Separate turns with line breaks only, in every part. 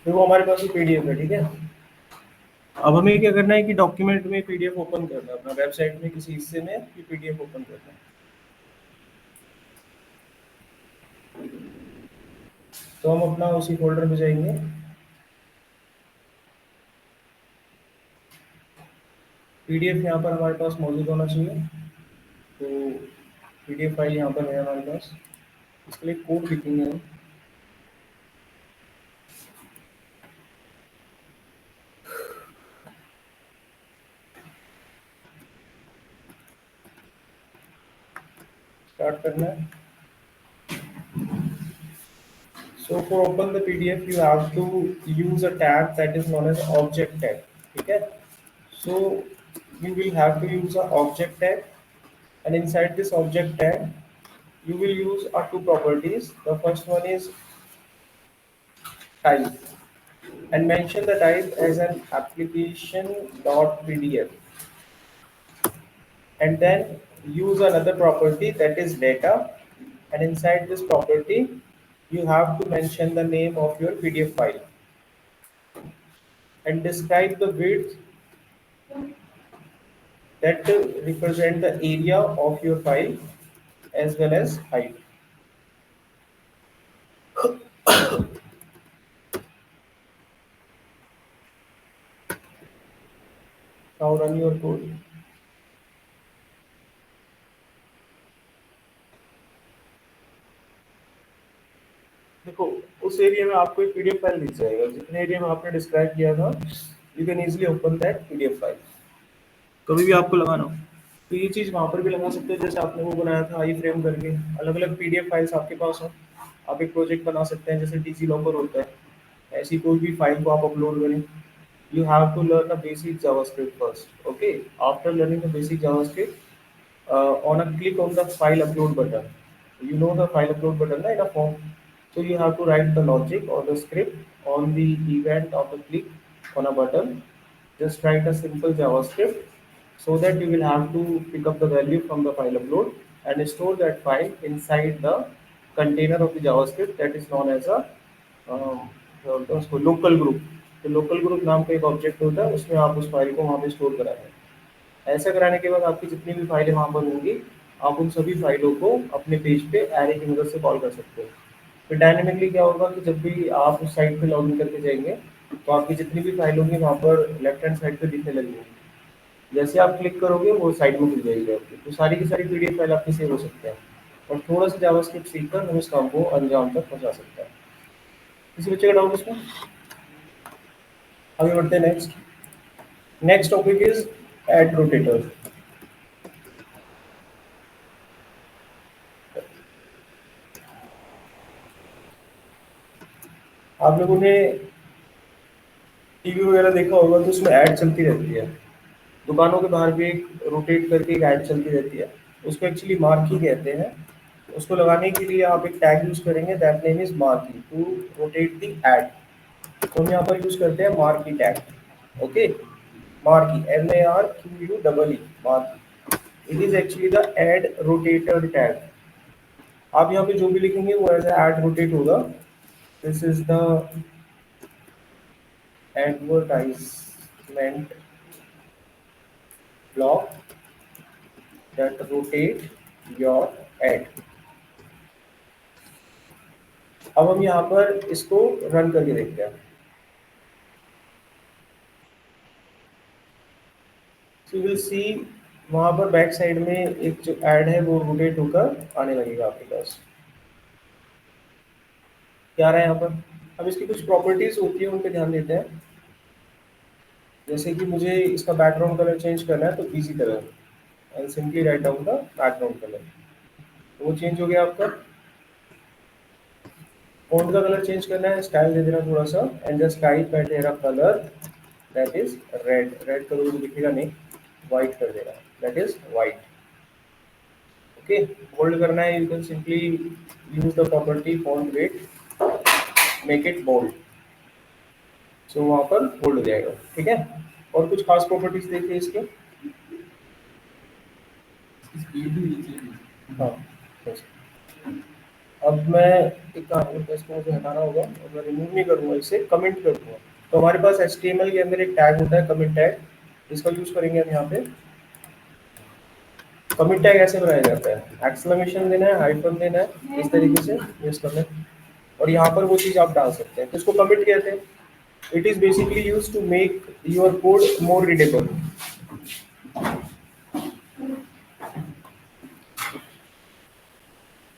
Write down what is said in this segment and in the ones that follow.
देखो हमारे पास ये पीडीएफ है, ठीक है। अब हमें क्या करना है कि डॉक्यूमेंट में पीडीएफ ओपन करना है, अपना वेबसाइट में किसी हिस्से में ये पीडीएफ ओपन करना है। तो हम अपना उसी फोल्डर में जाएंगे। पीडीएफ यहाँ पर हमारे पास मौजूद होना चाहिए। तो पीडीएफ फाइल यहाँ पर है हमारे पास। इसके लिए कोड लिखेंगे हम। स्टार्ट करना है। So for open the PDF, you have to use a tag that is known as object tag. Okay. So you will have to use a object tag, and inside this object tag, you will use two properties. The first one is type, and mention the type as an application.pdf, and then use another property that is data, and inside this property, you have to mention the name of your PDF file and describe the width that represent the area of your file as well as height. Now run your code. देखो उस area में आपको एक PDF file दिख जाएगा, जितने area में आपने डिस्क्राइब किया था। You can easily open that PDF file कभी भी आपको लगाना हो। तो ये चीज़ वहाँ पर भी लगा सकते हैं, जैसे आपने वो बनाया था आई फ्रेम करके। अलग अलग पीडीएफ फाइल्स आपके पास हो, आप एक प्रोजेक्ट बना सकते हैं, जैसे डीजी लॉकर होता है। ऐसी कोई भी फाइल को आप अपलोड करें। You have to learn a basic JavaScript first. Okay. After learning the basic JavaScript, on a click on the file upload button. You know the file upload button right, in a form. So you have to write the logic or the script on the event of the click on a button. Just write a simple JavaScript so that you will have to pick up the value from the file upload and store that file inside the container of the JavaScript that is known as a उसको local group. तो local group नाम का एक object होता है, उसमें आप उस फाइल को वहाँ पे स्टोर कराते हैं। ऐसा कराने के बाद आपकी जितनी भी फाइलें वहाँ पर होंगी, आप उन सभी फाइलों को अपने पेज पे एरे की मदद से कॉल कर सकते हो। फिर डायनेमिकली क्या होगा कि जब भी आप उस साइट पे लॉगिन करके जाएंगे, तो आपकी जितनी भी फाइल होंगी वहाँ पर लेफ्ट हैंड साइड पे दिखने लगेंगी। जैसे आप क्लिक करोगे वो साइड में खुल जाएगी आपकी, तो सारी की सारी पीडीएफ फाइल आपकी सेव हो सकते हैं। और थोड़ा सा जावास्क्रिप्ट सीखकर हम इस काम को अंजाम तक पहुँचा सकते हैं। किसी बच्चे का डाउट इसमें? आगे बढ़ते हैं। Next topic is ad rotator. आप लोगों ने टीवी वगैरह देखा होगा, तो उसमें ऐड चलती रहती है। दुकानों के बाहर भी एक रोटेट करके एक ऐड चलती रहती है। उसको एक्चुअली मार्की कहते हैं। उसको लगाने के लिए आप एक टैग यूज करेंगे, that name is marquee to rotate the ad. तो हम यहाँ पर यूज करते हैं marquee tag. Okay. Marquee MARQUE marquee. It is actually the ad rotator tag. आप यहाँ पे जो भी लिखेंगे वो एज ऐड रोटेट होगा। This is the advertisement block that rotate your ad। अब हम यहाँ पर इसको रन करके देखते हैं। So you will see वहाँ पर बैक साइड में एक जो एड है वो रोटेट होकर आने लगेगा आपके पास। क्या आ रहा है यहाँ पर? अब इसकी कुछ प्रॉपर्टीज होती है, उन पे ध्यान देते हैं। जैसे कि मुझे इसका बैकग्राउंड कलर चेंज करना है, तो easy colour and simply write down the background colour. तो वो चेंज हो गया आपका। फॉन्ट का कलर चेंज करना है, स्टाइल दे देना थोड़ा सा, and just type at here colour that is red. Red colour मुझे दिखेगा नहीं, वाइट कर देना, that is white. Okay. Bold करना है, you can simply use the property font weight, make it bold. So वहाँ पर बोल्ड हो जाएगा। ठीक है। और कुछ खास प्रॉपर्टीज देखिए इसके। हाँ बस। अब मैं एक काम करूँगा, इसको मुझे हटाना होगा और मैं रिमूव नहीं करूँगा, इसे कमेंट कर दूँगा। तो हमारे पास HTML के अंदर एक टैग होता है कमिट टैग, इसका यूज़ करेंगे हम यहाँ पे। कमिट टैग ऐसे बनाया जाता है, एक्सक्लेमेशन देना है, हाइफन देना है, इस तरीके से यूज़ करना है और यहाँ पर वो चीज़ आप डाल सकते हैं। तो इसको कमिट कहते हैं। It is basically used to make your code more readable.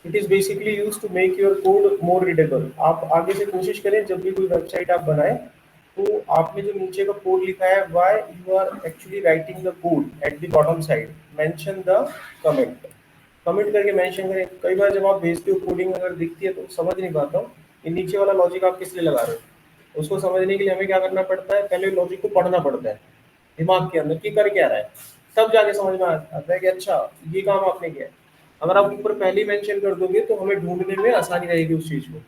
It is basically used to make your code more readable. आप आगे से कोशिश करें जब भी कोई वेबसाइट आप बनाएं तो आपने जो नीचे का कोड लिखा है why you are actually writing the code at the bottom side mention the comment. Comment करके मेंशन करें। कई बार जब आप भेजते हो कोडिंग अगर दिखती है तो समझ नहीं पाता हूँ कि नीचे वाला लॉजिक आप किस लिए लगा रहे हो। उसको समझने के लिए हमें क्या करना पड़ता है, पहले लॉजिक को पढ़ना पड़ता है दिमाग के अंदर कि कर क्या रहा है, तब जाके समझ में आता है कि अच्छा ये काम आपने किया है। अगर आप ऊपर पहले ही मेंशन कर दोगे तो हमें ढूंढने में आसानी रहेगी उस चीज़ को।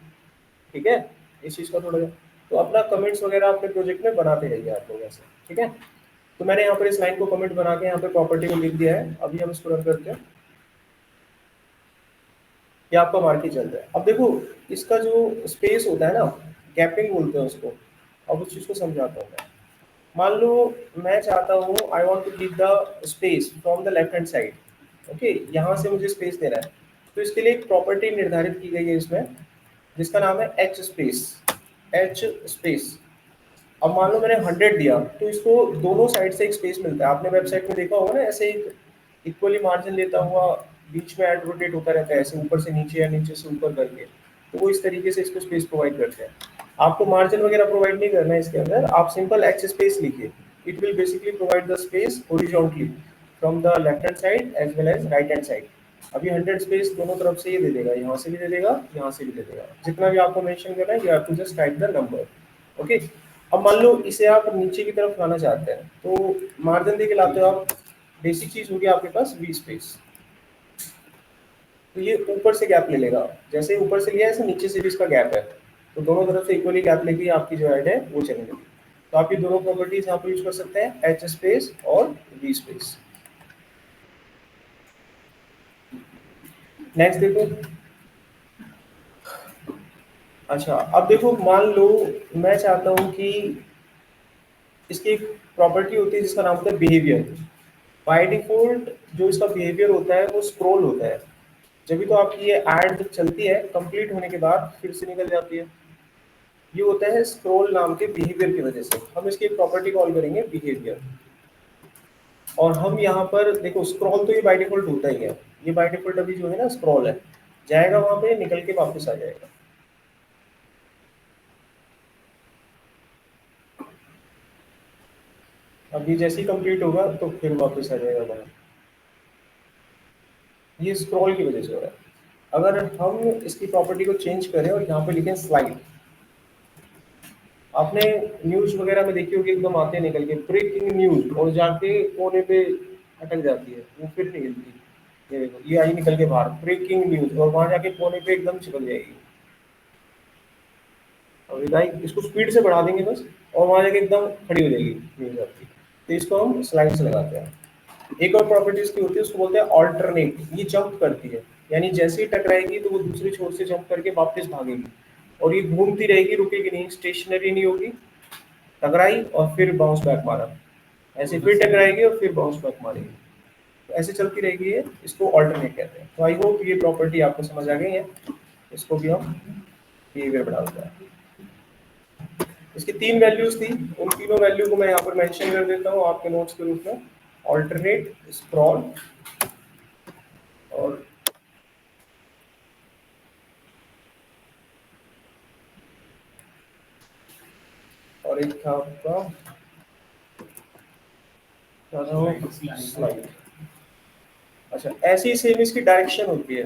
ठीक है, इस चीज़ का थोड़ा तो अपना कमेंट्स वगैरह अपने प्रोजेक्ट में बनाते रहिए आप लोग ऐसे। ठीक है, तो मैंने यहाँ पर इस लाइन को कमेंट बना के यहाँ पे प्रॉपर्टी को लिख दिया है। अभी हम इसको रन करते हैं, ये आपका मार्केट चल रहा है। अब देखो इसका जो स्पेस होता है ना, गैपिंग बोलते हैं उसको। अब उस चीज़ को समझाता हूँ मैं। मान लो मैं चाहता हूँ I want to keep the space from the left hand side. Okay, यहाँ से मुझे स्पेस देना है। तो इसके लिए एक प्रॉपर्टी निर्धारित की गई है इसमें जिसका नाम है एच स्पेस। H space. अब मान लो मैंने 100 दिया तो इसको दोनों साइड से एक स्पेस मिलता है। आपने वेबसाइट में देखा होगा ना, ऐसे एक इक्वली मार्जिन लेता हुआ बीच में ऐड रोटेट होता रहता है, ऐसे ऊपर से नीचे या नीचे से ऊपर करके। तो वो इस तरीके से इसको स्पेस प्रोवाइड करते हैं। आपको मार्जिन वगैरह प्रोवाइड नहीं करना है इसके अंदर, आप सिंपल एच स्पेस लिखिए। It will basically provide the space horizontally from the left hand side as well as right hand side. अभी 100 स्पेस दोनों तरफ से ये दे देगा, यहाँ से भी दे देगा, यहाँ से भी दे देगा। जितना भी आपको मेंशन करना है you have to just type the number. Okay, अब मान लो इसे आप नीचे की तरफ लाना चाहते हैं तो मार्जिन दे के लाते हो आप। बेसिक चीज होगी आपके पास वी स्पेस। तो ये ऊपर से गैप ले लेगा, जैसे ऊपर से लिया ऐसे नीचे से भी इसका गैप है। तो दोनों तरफ से इक्वली गैप लेके आपकी जो ऐड है वो चलेगी। तो आप ये दोनों प्रॉपर्टीज यहाँ पर यूज कर सकते हैं, एच स्पेस और वी स्पेस। नेक्स्ट देखो। अच्छा अब देखो मान लो मैं चाहता हूँ कि इसकी एक प्रॉपर्टी होती है जिसका नाम होता है बिहेवियर। बाय डिफॉल्ट जो इसका बिहेवियर होता है वो स्क्रॉल होता है। जब भी तो आपकी ये ऐड चलती है कंप्लीट होने के बाद फिर से निकल जाती है। ये होता है स्क्रॉल नाम के बिहेवियर की वजह से। हम इसकी एक प्रॉपर्टी कॉल करेंगे बिहेवियर। और हम यहाँ पर देखो स्क्रॉल तो ये बाय डिफॉल्ट होता ही है। ये बाय डिफॉल्ट अभी जो है ना स्क्रॉल है, जाएगा वहां पे निकल के वापस आ जाएगा। अभी जैसे ही कंप्लीट होगा तो फिर वापस आ जाएगा बाहर। ये स्क्रॉल की वजह से हो रहा है। अगर हम इसकी प्रॉपर्टी को चेंज करें और यहाँ पे लिखें स्लाइड। आपने न्यूज वगैरह में देखी होगी एकदम आते निकल के ब्रेकिंग न्यूज और जाके कोने पे अटक जाती है, वो फिर नहीं हिलती। ये देखो ये आई निकल के बाहर ब्रेकिंग न्यूज और वहां जाके कोने पे एकदम चिपक जाएगी। और लाइक इसको स्पीड से बढ़ा देंगे बस और वहां जाके एकदम खड़ी हो जाएगी न्यूज आपकी। तो इसको हम स्लाइड से लगाते हैं। एक और प्रॉपर्टी इसकी होती है उसको बोलते हैं ऑल्टरनेट। ये जंप करती है, यानी जैसे ही टकराएगी तो वो दूसरी छोर से जंप करके वापस भागेगी और ये घूमती रहेगी, रुकेगी नहीं, स्टेशनरी नहीं होगी। टकराई और फिर बाउंस बैक मारा, ऐसे फिर टकराएगी और फिर बाउंस बैक मारेगी। तो ऐसे चलती रहेगी ये, इसको ऑल्टरनेट कहते हैं। तो आई होप ये प्रॉपर्टी आपको समझ आ गई है। इसको भी हम बिहेवियर बना देते हैं। इसकी 3 वैल्यूज थी, उन तीनों वैल्यू को मैं यहाँ पर मेंशन कर देता हूँ आपके नोट्स के रूप में। ऑल्टरनेट, स्क्रॉल और एक था आपका स्लाइड। अच्छा ऐसी सेम इसकी डायरेक्शन होती है।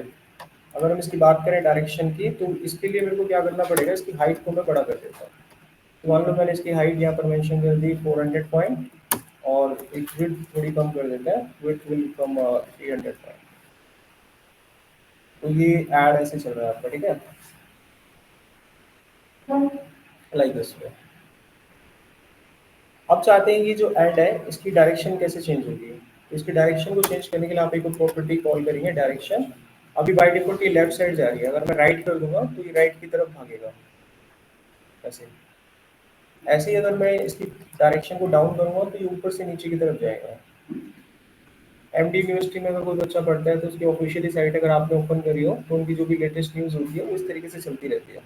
अगर हम इसकी बात करें डायरेक्शन की तो इसके लिए मेरे को क्या करना पड़ेगा, इसकी हाइट को मैं बड़ा कर देता हूँ। तो मान लो मैंने इसकी हाइट यहाँ पर मेंशन कर दी 400 पॉइंट और एक विड्थ थोड़ी कम कर देते हैं, विड्थ विल कम 300 पॉइंट। तो ये ऐड ऐसे चल रहा है आपका, ठीक है, लाइक दिस वे। अब चाहते हैं कि जो ऐड है इसकी डायरेक्शन कैसे चेंज होगी। इसकी डायरेक्शन को चेंज करने के लिए आप एक प्रॉपर्टी कॉल करेंगे डायरेक्शन। अभी बाय डिफॉल्ट ये लेफ्ट साइड जा रही है, अगर मैं राइट कर दूंगा तो ये राइट की तरफ भागेगा ऐसे। ऐसे ही अगर मैं इसकी डायरेक्शन को डाउन करूंगा तो ये ऊपर से नीचे की तरफ जाएगा। एमडी यूनिवर्सिटी में अगर कोई बच्चा पढ़ता है तो उसकी ऑफिशियली साइट अगर आपने ओपन करी हो तो उनकी जो भी लेटेस्ट न्यूज़ होती है वो इस तरीके से चलती रहती है।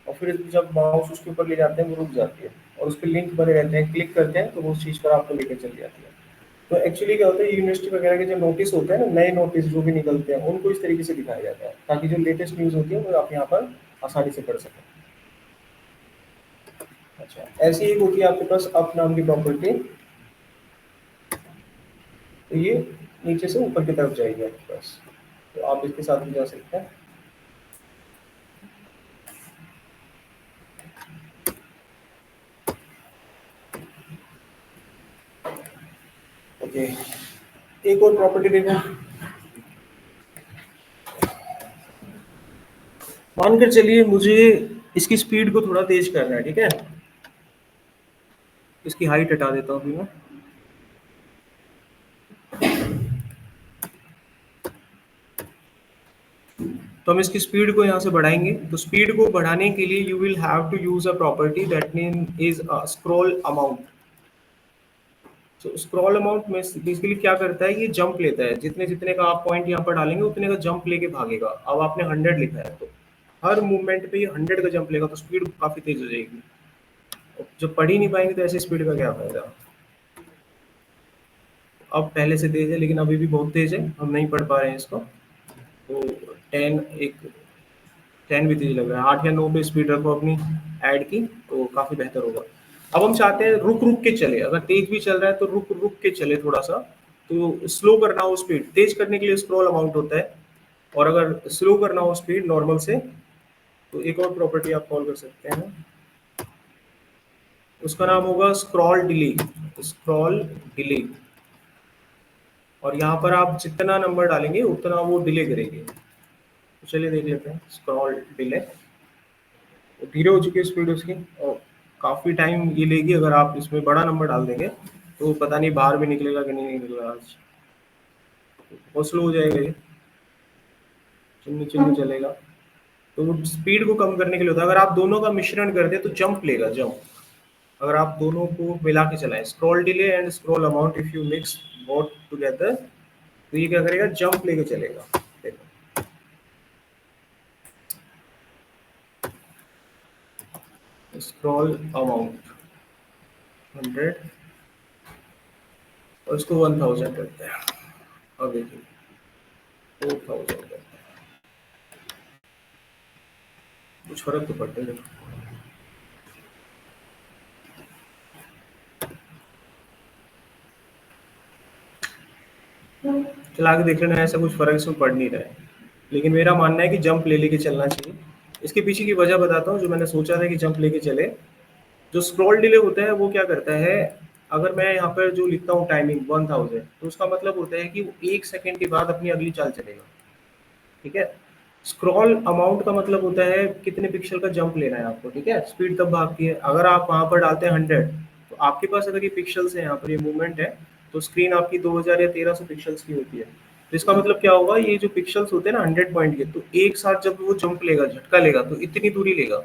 और फिर जब माउस उसके ऊपर ले जाते हैं वो रुक जाती है और उस पर लिंक बने रहते हैं, क्लिक करते हैं तो वो उस चीज़ पर आपको लेकर चली जाती है। तो एक्चुअली क्या होता है, यूनिवर्सिटी वगैरह के जो नोटिस होते हैं ना, नए नोटिस जो भी निकलते हैं उनको इस तरीके से दिखाया जाता है ताकि जो लेटेस्ट न्यूज़ होती है वो आप यहाँ पर आसानी से पढ़ सकें। अच्छा, ऐसी एक होती है आपके पास अप नाम की प्रॉपर्टी, तो ये नीचे से ऊपर की तरफ जाएगी आपके पास, तो आप इसके साथ भी जा सकते हैं। ओके, एक और प्रॉपर्टी देखो। मानकर चलिए मुझे इसकी स्पीड को थोड़ा तेज करना है, ठीक है। इसकी हाइट हटा देता हूँ अभी मैं। तो हम इसकी स्पीड को यहाँ से बढ़ाएंगे। तो स्पीड को बढ़ाने के लिए you will have to use a property that name is scroll amount. तो स्क्रॉल अमाउंट में बेसिकली क्या करता है, ये जंप लेता है, जितने जितने का आप पॉइंट यहाँ पर डालेंगे उतने का जंप लेके भागेगा। अब आपने 100 लिखा है तो हर मूवमेंट पे ये 100 का जंप लेगा, तो स्पीड काफी तेज हो जाएगी। जब पढ़ ही नहीं पाएंगे तो ऐसी स्पीड का क्या फायदा। अब पहले से तेज है लेकिन अभी भी बहुत तेज है, हम नहीं पढ़ पा रहे हैं इसको। तो 10 एक 10 भी तेज लग रहा है, 8 या 9 पे स्पीड रखो अपनी ऐड की तो काफी बेहतर होगा। अब हम चाहते हैं रुक रुक के चले, अगर तेज भी चल रहा है तो रुक रुक के चले थोड़ा सा। तो स्लो करना हो स्पीड, तेज करने के लिए स्क्रॉल अमाउंट होता है, और अगर स्लो करना हो स्पीड नॉर्मल से तो एक और प्रॉपर्टी आप कॉल कर सकते हैं, उसका नाम होगा स्क्रॉल डिले। स्क्रॉल डिले, और यहाँ पर आप जितना नंबर डालेंगे उतना वो डिले करेगी। तो चलिए देख लेते हैं स्क्रॉल डिले। तो धीरे हो चुकी है स्पीड उसकी, और काफ़ी टाइम ये लेगी। अगर आप इसमें बड़ा नंबर डाल देंगे तो पता नहीं बाहर भी निकलेगा कि नहीं निकलेगा, आज बहुत स्लो हो जाएगा ये, चिन्ह चिन्ह चलेगा। तो वो स्पीड को कम करने के लिए होता है। अगर आप दोनों का मिश्रण कर दें तो जंप लेगा, जंप। अगर आप दोनों को मिला के चलाएं, scroll delay and scroll amount, if you mix both together, तो ये क्या करेगा, जंप लेके चलेगा। देखो स्क्रॉल अमाउंट 100 और इसको 1000 करते हैं। अब देखिए 4000 करते हैं, कुछ फर्क तो पड़ता है। चला के देख लेना, ऐसा कुछ फर्क इसमें पड़ नहीं रहा है, लेकिन मेरा मानना है कि जंप ले लेके चलना चाहिए। इसके पीछे की वजह बताता हूँ जो मैंने सोचा था कि जंप लेके चले। जो स्क्रॉल डिले होता है वो क्या करता है, अगर मैं यहाँ पर जो लिखता हूँ टाइमिंग 1000, तो उसका मतलब होता है कि वो 1 सेकंड के बाद अपनी अगली चाल चलेगा, ठीक है। स्क्रॉल अमाउंट का मतलब होता है कितने पिक्सल का जंप लेना है आपको, ठीक है। स्पीड तब भागती है, अगर आप वहां पर डालते हैं 100, तो आपके पास अगर ये पिक्सल्स है, यहाँ पर ये मूवमेंट है, तो स्क्रीन आपकी 2000 या 1300 पिक्सल्स की होती है। तो इसका मतलब क्या होगा, ये जो पिक्सल्स होते हैं ना 100 पॉइंट के, तो एक साथ जब वो जंप लेगा, झटका लेगा, तो इतनी दूरी लेगा।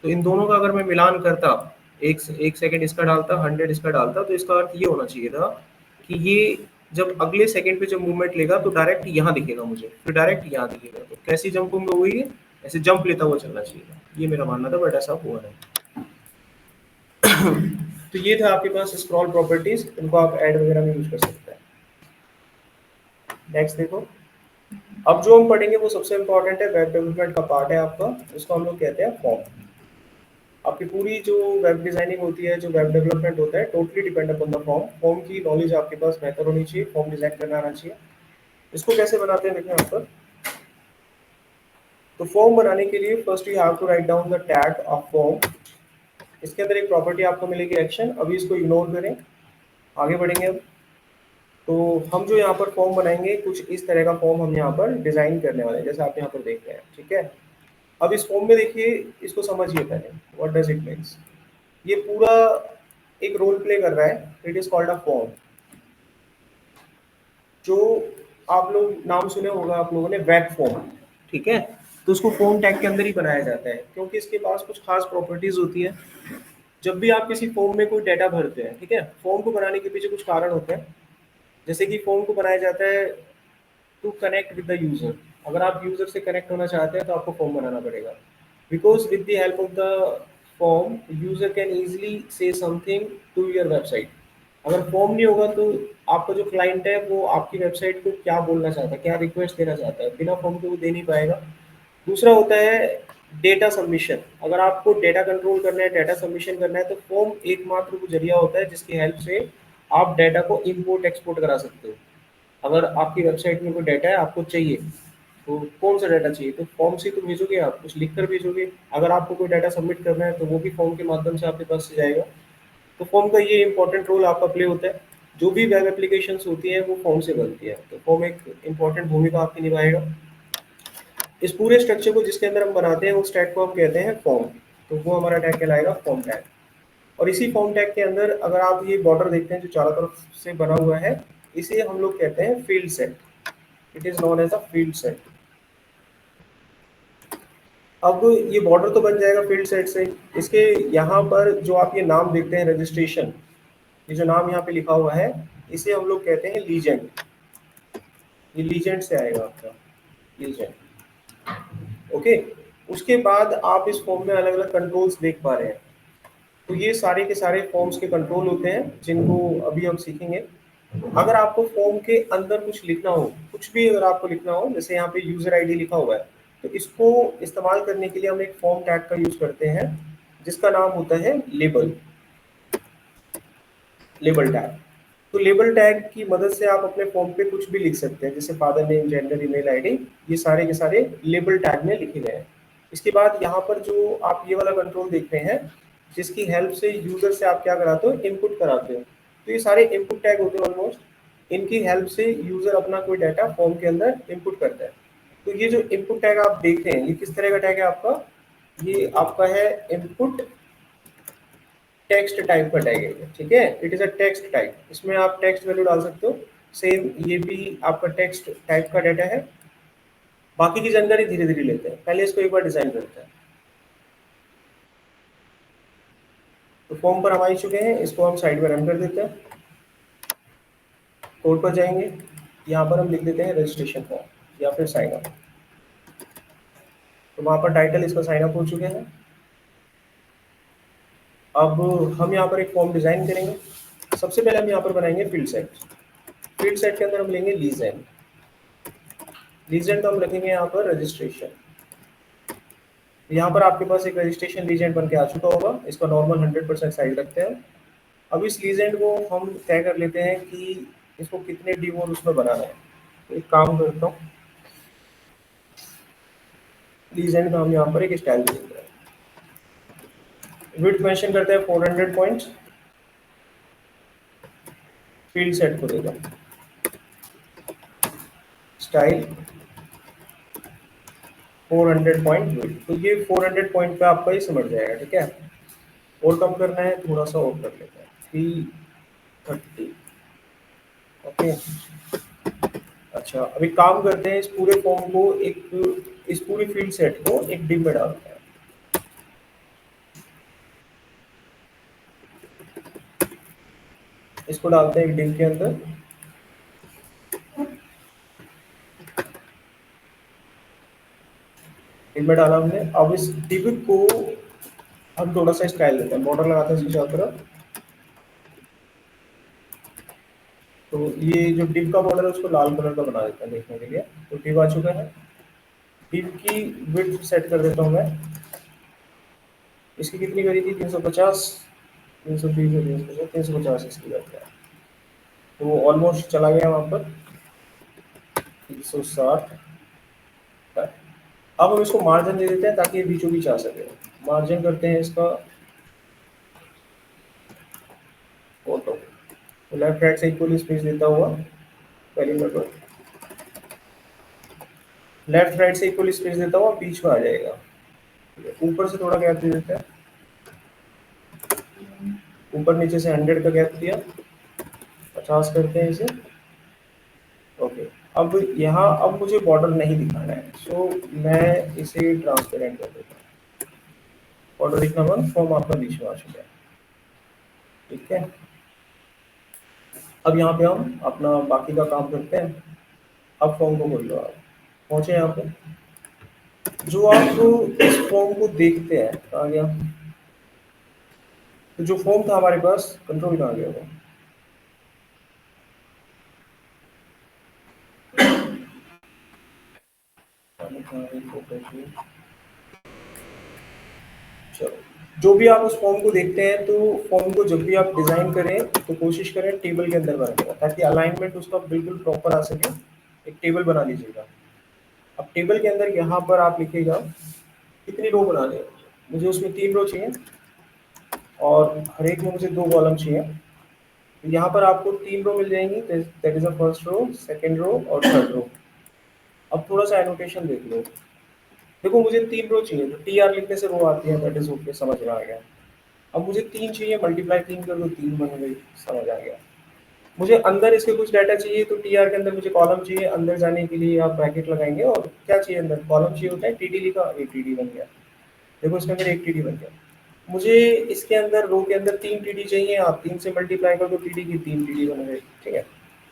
तो इन दोनों का अगर मैं मिलान करता, एक सेकंड इसका डालता, 100 इसका डालता, तो इसका अर्थ ये होना चाहिए था कि ये जब अगले सेकंड पे जब मूवमेंट लेगा तो डायरेक्ट यहाँ दिखेगा मुझे, फिर डायरेक्ट यहाँ दिखेगा। तो कैसी जंपिंग हुई है, ऐसे जंप लेता हुआ चलना चाहिए, ये मेरा मानना था, बट ऐसा हुआ नहीं। तो ये था आपके पास स्क्रॉल प्रॉपर्टीज, इनको आप ऐड वगैरह में यूज कर सकते हैं। नेक्स्ट देखो, अब जो हम पढ़ेंगे वो सबसे इंपॉर्टेंट है, वेब डेवलपमेंट का पार्ट है आपका, उसको हम लोग कहते हैं फॉर्म। आपकी पूरी जो वेब डिजाइनिंग होती है, जो वेब डेवलपमेंट होता है, totally depend upon the form. Form की नॉलेज आपके पास बेहतर होनी चाहिए, फॉर्म डिजाइन करना आना चाहिए। इसको कैसे बनाते हैं देखें यहाँ पर। तो फॉर्म बनाने के लिए first you have to write down the tag of form. इसके अंदर एक प्रॉपर्टी आपको मिलेगी एक्शन, अभी इसको इग्नोर करें, आगे बढ़ेंगे। अब तो हम जो यहाँ पर फॉर्म बनाएंगे, कुछ इस तरह का फॉर्म हम यहाँ पर डिजाइन करने वाले हैं, जैसे आप यहाँ पर देख रहे हैं, ठीक है। अब इस फॉर्म में देखिए, इसको समझिए पहले, व्हाट डज इट मीन्स। ये पूरा एक रोल प्ले कर रहा है, it is called a form. जो आप लोग नाम सुने होगा आप लोगों ने, वेब फॉर्म, ठीक है। तो उसको फॉर्म टैग के अंदर ही बनाया जाता है, क्योंकि इसके पास कुछ खास प्रॉपर्टीज होती है। जब भी आप किसी फॉर्म में कोई डाटा भरते हैं, ठीक है, फॉर्म को बनाने के पीछे कुछ कारण होते हैं। जैसे कि फॉर्म को बनाया जाता है to connect with the user. अगर आप यूजर से कनेक्ट होना चाहते हैं तो आपको फॉर्म बनाना पड़ेगा, because with the help of the form user can easily say something to your website. अगर फॉर्म नहीं होगा तो आपका जो क्लाइंट है वो आपकी वेबसाइट को क्या बोलना चाहता है, क्या रिक्वेस्ट देना चाहता है, बिना फॉर्म के वो दे नहीं पाएगा। दूसरा होता है डेटा सबमिशन। अगर आपको डेटा कंट्रोल करना है, डेटा सबमिशन करना है, तो फॉर्म एकमात्र वो जरिया होता है जिसकी हेल्प से आप डेटा को इंपोर्ट एक्सपोर्ट करा सकते हो। अगर आपकी वेबसाइट में कोई डाटा है आपको चाहिए, तो कौन सा डाटा चाहिए, तो फॉर्म से तो भेजोगे, आप कुछ लिख कर भेजोगे। अगर आपको कोई डाटा सबमिट करना है तो वो भी फॉर्म के माध्यम से आपके पास से जाएगा। तो फॉर्म का ये इंपॉर्टेंट रोल आपका प्ले होता है। जो भी वेब एप्लीकेशंस होती हैं वो फॉर्म से बनती है, तो फॉर्म एक इंपॉर्टेंट भूमिका आपकी निभाएगा। इस पूरे स्ट्रक्चर को जिसके अंदर हम बनाते हैं उस टैग को हम कहते हैं फॉर्म। तो वो हमारा टैग कहलाएगा फॉर्म टैग। और इसी फॉर्म टैग के अंदर अगर आप ये बॉर्डर देखते हैं जो चारों तरफ से बना हुआ है, इसे हम लोग कहते हैं field set. It is known as a field set. अब ये बॉर्डर तो बन जाएगा फील्ड सेट से। इसके यहाँ पर जो आप ये नाम देखते हैं रजिस्ट्रेशन, ये जो नाम यहाँ पे लिखा हुआ है, इसे हम लोग कहते हैं लीजेंड। ये लीजेंड से आएगा आपका, लीजेंड। ओके। उसके बाद आप इस फॉर्म में अलग अलग कंट्रोल्स देख पा रहे हैं। तो ये सारे के सारे फॉर्म्स के कंट्रोल होते हैं जिनको अभी हम सीखेंगे। अगर आपको फॉर्म के अंदर कुछ लिखना हो, कुछ भी अगर आपको लिखना हो, जैसे यहाँ पे यूजर आईडी लिखा हुआ है, तो इसको इस्तेमाल करने के लिए हम एक फॉर्म टैग का यूज करते हैं जिसका नाम होता है लेबल। Label tag. तो लेबल टैग की मदद से आप अपने फॉर्म पे कुछ भी लिख सकते हैं, जैसे father name, gender, email ID, ये सारे के सारे लेबल टैग में लिखे गए हैं। इसके बाद यहाँ पर जो आप ये वाला कंट्रोल देख रहे हैं, जिसकी हेल्प से यूजर से आप क्या कराते हो, इनपुट कराते हो। तो ये सारे इनपुट टैग होते हैं ऑलमोस्ट। इनकी हेल्प से यूजर अपना कोई डाटा फॉर्म के अंदर इनपुट करता है। तो ये जो इनपुट टैग आप देख रहे हैं, ये किस तरह का टैग है आपका, ये आपका है इनपुट टेक्स्ट टाइप का टैग है, ठीक है। It is a text type, इसमें आप टेक्स्ट वैल्यू डाल सकते हो। सेम ये भी आपका टेक्स्ट टाइप का डाटा है। बाकी की जानकारी धीरे धीरे लेते हैं, पहले इसको एक बार डिजाइन करते हैं। तो फॉर्म पर हम आ ही चुके हैं, इसको हम साइड में रन कर देते हैं। कोड पर जाएंगे, यहाँ पर हम लिख देते हैं रजिस्ट्रेशन फॉर्म या फिर साइन अप। तो वहाँ पर टाइटल इसका साइन अप हो चुके हैं। अब हम यहाँ पर एक फॉर्म डिजाइन करेंगे। सबसे पहले हम यहाँ पर बनाएंगे फील्ड सेट। फील्ड सेट के अंदर हम लेंगे लीजेंड। लीजेंड तो हम रखेंगे यहाँ पर रजिस्ट्रेशन। यहाँ पर आपके पास एक रजिस्ट्रेशन लीजेंड बन के आ चुका होगा, इसका नॉर्मल 100% साइज रखते हैं। अब इस लीजेंड को हम तय कर लेते हैं कि इसको कितने डिव और उसमें बनाना है। तो एक काम करता हूँ, लीजेंड का हम यहाँ पर एक स्टाइल दे देते हैं। विड्थ मेंशन करते हैं 400 पॉइंट्स। फील्ड सेट को देगा स्टाइल 400 पॉइंट विड्थ। तो ये 400 पॉइंट पे आपका ये समझ जाएगा, ठीक है। और कम करना है, थोड़ा सा और कर लेते हैं 330। ओके। अच्छा, अभी काम करते हैं, इस पूरे फॉर्म को एक, इस पूरी फील्ड सेट को एक डिव में डालते हैं। इसको डालते हैं एक डिव के अंदर। डिव में डाला हमने। अब इस डिव को हम थोड़ा सा स्टाइल देते हैं, बॉर्डर लगाते हैं इसकी चारों तरफ। तो ये जो डिव का बॉर्डर है उसको लाल कलर का बना देते हैं देखने के लिए। तो डिव आ चुका है। डिव की विड्थ सेट कर देता हूँ मैं। इसकी कितनी करी थी, 350, 320, 350 इसकी करते हैं। तो वो ऑलमोस्ट चला गया वहाँ पर 360। अब हम इसको मार्जिन दे देते हैं ताकि ये बीचों बीच आ सके। मार्जिन करते हैं इसका ऑटो। तो लेफ्ट राइट से इक्वली स्पेस देता हुआ, पहली नंबर लेफ्ट राइट से इक्वली स्पेस देता हुआ बीच में आ जाएगा। ऊपर से थोड़ा गैप दे देते हैं, ऊपर नीचे से 100 का गैप दिया, 50 करते हैं इसे। अब यहाँ अब मुझे बॉर्डर नहीं दिखाना है, सो मैं इसे ट्रांसपेरेंट कर देता हूँ। बॉर्डर दिखना बंद, फॉर्म आपका बीच में आ चुका है। ठीक है, अब यहाँ पे हम अपना बाकी का काम करते हैं। अब फॉर्म को खोल लो, आप पहुंचे यहाँ पे। जो आप इस फॉर्म को देखते हैं, कहाँ गया? तो जो फॉर्म था हमारे पास, कंट्रोल कहाँ गया वो? चलो, जो भी आप उस फॉर्म को देखते हैं, तो फॉर्म को जब भी आप डिजाइन करें तो कोशिश करें टेबल के अंदर बनाने का, ताकि अलाइनमेंट उसका बिल्कुल प्रॉपर आ सके। एक टेबल बना लीजिएगा। अब टेबल के अंदर यहाँ पर आप लिखिएगा कितनी रो बनाने हैं। मुझे उसमें 3 रो चाहिए और हर एक में मुझे 2 कॉलम चाहिए। तो यहाँ पर आपको 3 रो मिल जाएंगी, that is the first row, second row और थर्ड रो। अब थोड़ा सा एनोटेशन देख लो। देखो, मुझे 3 रो चाहिए, तो टी आर लिखने से रो आती है, दैट इज ओके, समझ में आ गया। अब मुझे 3 चाहिए, मल्टीप्लाई 3 कर दो, 3 बन गई, समझ आ गया। मुझे अंदर इसके कुछ डाटा चाहिए, तो टी आर के अंदर मुझे कॉलम चाहिए, अंदर जाने के लिए आप ब्रैकेट लगाएंगे और क्या चाहिए अंदर, कॉलम चाहिए होता है, टीडी लिखा, एक टीडी बन गया। देखो, इसके अंदर एक टीडी बन गया। मुझे इसके अंदर रो के अंदर 3 टीडी चाहिए, आप 3 से मल्टीप्लाई कर दो, टीडी की 3 टीडी बन गई। ठीक है,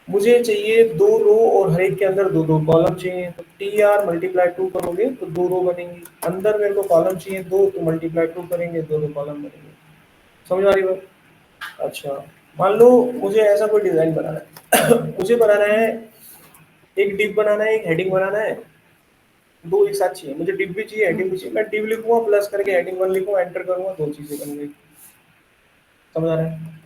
मुझे चाहिए 2 रो और हर एक के अंदर 2-2 कॉलम चाहिए, तो टी आर मल्टीप्लाई 2 करोगे तो 2 रो बनेंगी। अंदर मेरे को कॉलम चाहिए 2, तो मल्टीप्लाई 2 करेंगे, 2-2 कॉलम बनेंगे। समझ आ रही बात? अच्छा, मान लो मुझे ऐसा कोई डिजाइन बनाना है मुझे बनाना है, एक डिप बनाना है, एक हेडिंग बनाना है, दो एक साथ चाहिए। मुझे डिप भी चाहिए, हेडिंग भी चाहिए। मैं डिप लिखूंगा प्लस करके हेडिंग 1 लिखूंगा, एंटर करूंगा, 2 चीजें बन गई। समझ आ रहा है?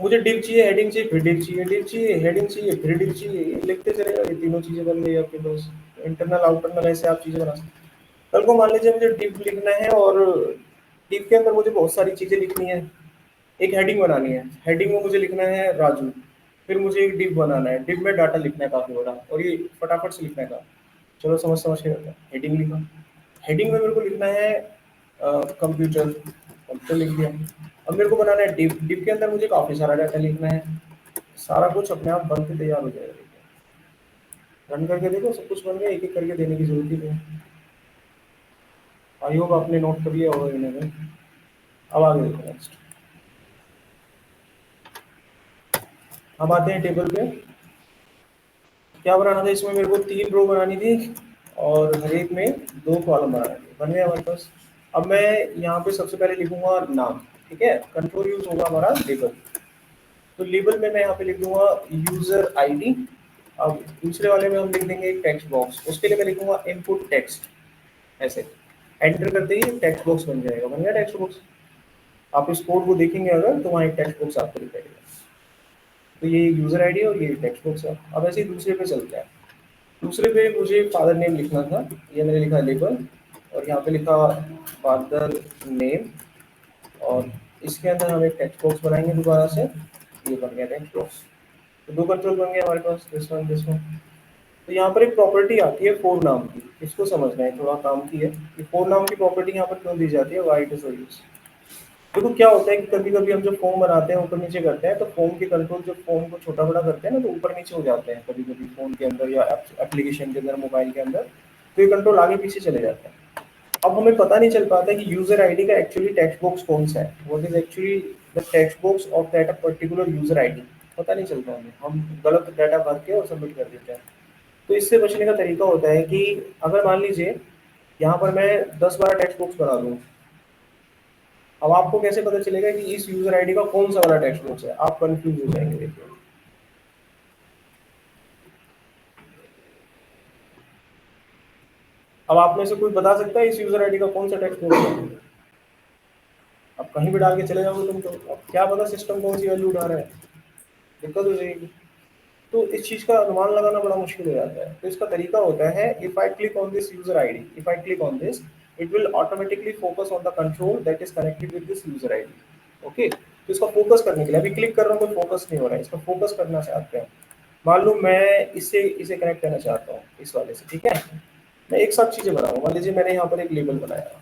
मुझे डिप चाहिए, हेडिंग चाहिए, फिर डिप चाहिए, डिप चाहिए, हेडिंग चाहिए, फिर डिप चाहिए, ये लिखते चलेगा, ये तीनों चीजें बन गई आपके पास। इंटरनल आउटरनल ऐसे आप चीजें बना सकते हैं। कल को मान लीजिए मुझे डिप लिखना है और डिप के अंदर मुझे बहुत सारी चीजें लिखनी है। एक हेडिंग बनानी है, हेडिंग में मुझे लिखना है राजू। फिर मुझे एक डिप बनाना है, डिप में डाटा लिखना है काफी बड़ा, और ये फटाफट से लिखना है का। चलो, समझ समझ के हेडिंग लिखा। हेडिंग में मेरे को लिखना है कंप्यूटर, कंप्यूटर लिख दिया। अब मेरे को बनाना है डिप, डिप के अंदर मुझे काफी सारा डाटा लिखना है। सारा कुछ अपने आप बन के तैयार हो जाएगा। रन करके देखो, सब कुछ बन गया, एक एक करके देने की जरूरत ही नहीं है। आई होप आपने नोट कर लिया होगा इन्हें। अब आगे देखो, नेक्स्ट हम आते हैं टेबल पे। क्या बनाना था इसमें, मेरे को 3 रो बनानी थी और हर एक में 2 कॉलम बनाने थे। बन गया हमारे पास। अब मैं यहाँ पे सबसे पहले लिखूंगा नाम। ठीक है, कंट्रोल यूज होगा हमारा लेबल। तो लेबल में मैं यहाँ पे लिख दूंगा यूजर आईडी। अब दूसरे वाले में हम लिख देंगे एक टेक्स्ट बॉक्स, उसके लिए मैं लिखूंगा इनपुट टेक्स्ट। ऐसे एंटर करते ही टेक्स्ट बॉक्स बन जाएगा। बन गया टेक्स्ट बॉक्स। आप इस कोड को देखेंगे अगर, तो वहाँ एक टेक्स्ट बॉक्स आपको दिखाई देगा। तो ये यूजर आईडी और ये टेक्स्ट बॉक्स है। अब ऐसे ही दूसरे पे चलते हैं। दूसरे पे मुझे फादर नेम लिखना था, ये मैंने लिखा लेबल, और यहाँ पे लिखा फादर नेम। और इसके अंदर हम एक टेक्स्ट बॉक्स बनाएंगे दोबारा से। ये बन गया टेक्स्ट बॉक्स। तो 2 कंट्रोल बन गए हमारे पास, दिस वन दिस वन। तो यहाँ पर एक प्रॉपर्टी आती है फोर नाम की, इसको समझना है, थोड़ा काम की है। ये फोर नाम की प्रॉपर्टी यहाँ पर क्यों दी जाती है, वाई इट इज यूज। देखो, क्या होता है कि कभी कभी हम जब फॉर्म बनाते हैं, ऊपर नीचे करते हैं, तो फॉर्म के कंट्रोल जब फॉर्म को छोटा बड़ा करते हैं ना, तो ऊपर नीचे हो जाते हैं कभी कभी फोन के अंदर या एप्लीकेशन के अंदर, मोबाइल के अंदर। तो ये कंट्रोल आगे पीछे चले जाते हैं। अब हमें पता नहीं चल पाता कि यूजर आईडी का एक्चुअली टेक्स्ट बॉक्स कौन सा है, what is actually the text box of that particular user ID. पता नहीं चलता हमें, हम गलत डाटा भर के और सबमिट कर देते हैं। तो इससे बचने का तरीका होता है कि अगर मान लीजिए यहाँ पर मैं 10-12 टेक्स्ट बॉक्स बना दूँ, अब आपको कैसे पता चलेगा कि इस यूजर आईडी का कौन सा वाला टेक्स्ट बॉक्स है? आप कंफ्यूज हो जाएंगे। देखिए, अब आप में से कोई बता सकता है इस यूजर आईडी का कौन सा टेक्स्ट बॉक्स है? अब कहीं भी डाल के चले जाओगे तुम, तो अब क्या पता सिस्टम कौन सी वैल्यू उठा रहा है, दिक्कत हो जाएगी। तो इस चीज का अनुमान लगाना बड़ा मुश्किल हो जाता है। तो इसका तरीका होता है, if I click on this user ID, if I click on this, it will automatically focus on the control that is connected with this user ID. Okay, तो इसका फोकस करने के लिए अभी क्लिक कर रहा हूँ, कोई फोकस नहीं हो रहा है, इसका फोकस करना चाहते हैं। मान लो मैं इससे इसे कनेक्ट करना चाहता हूँ इस वाले से। ठीक है, मैं एक साथ चीजें बनाऊंगा। मान लीजिए मैंने यहाँ पर एक लेबल बनाया,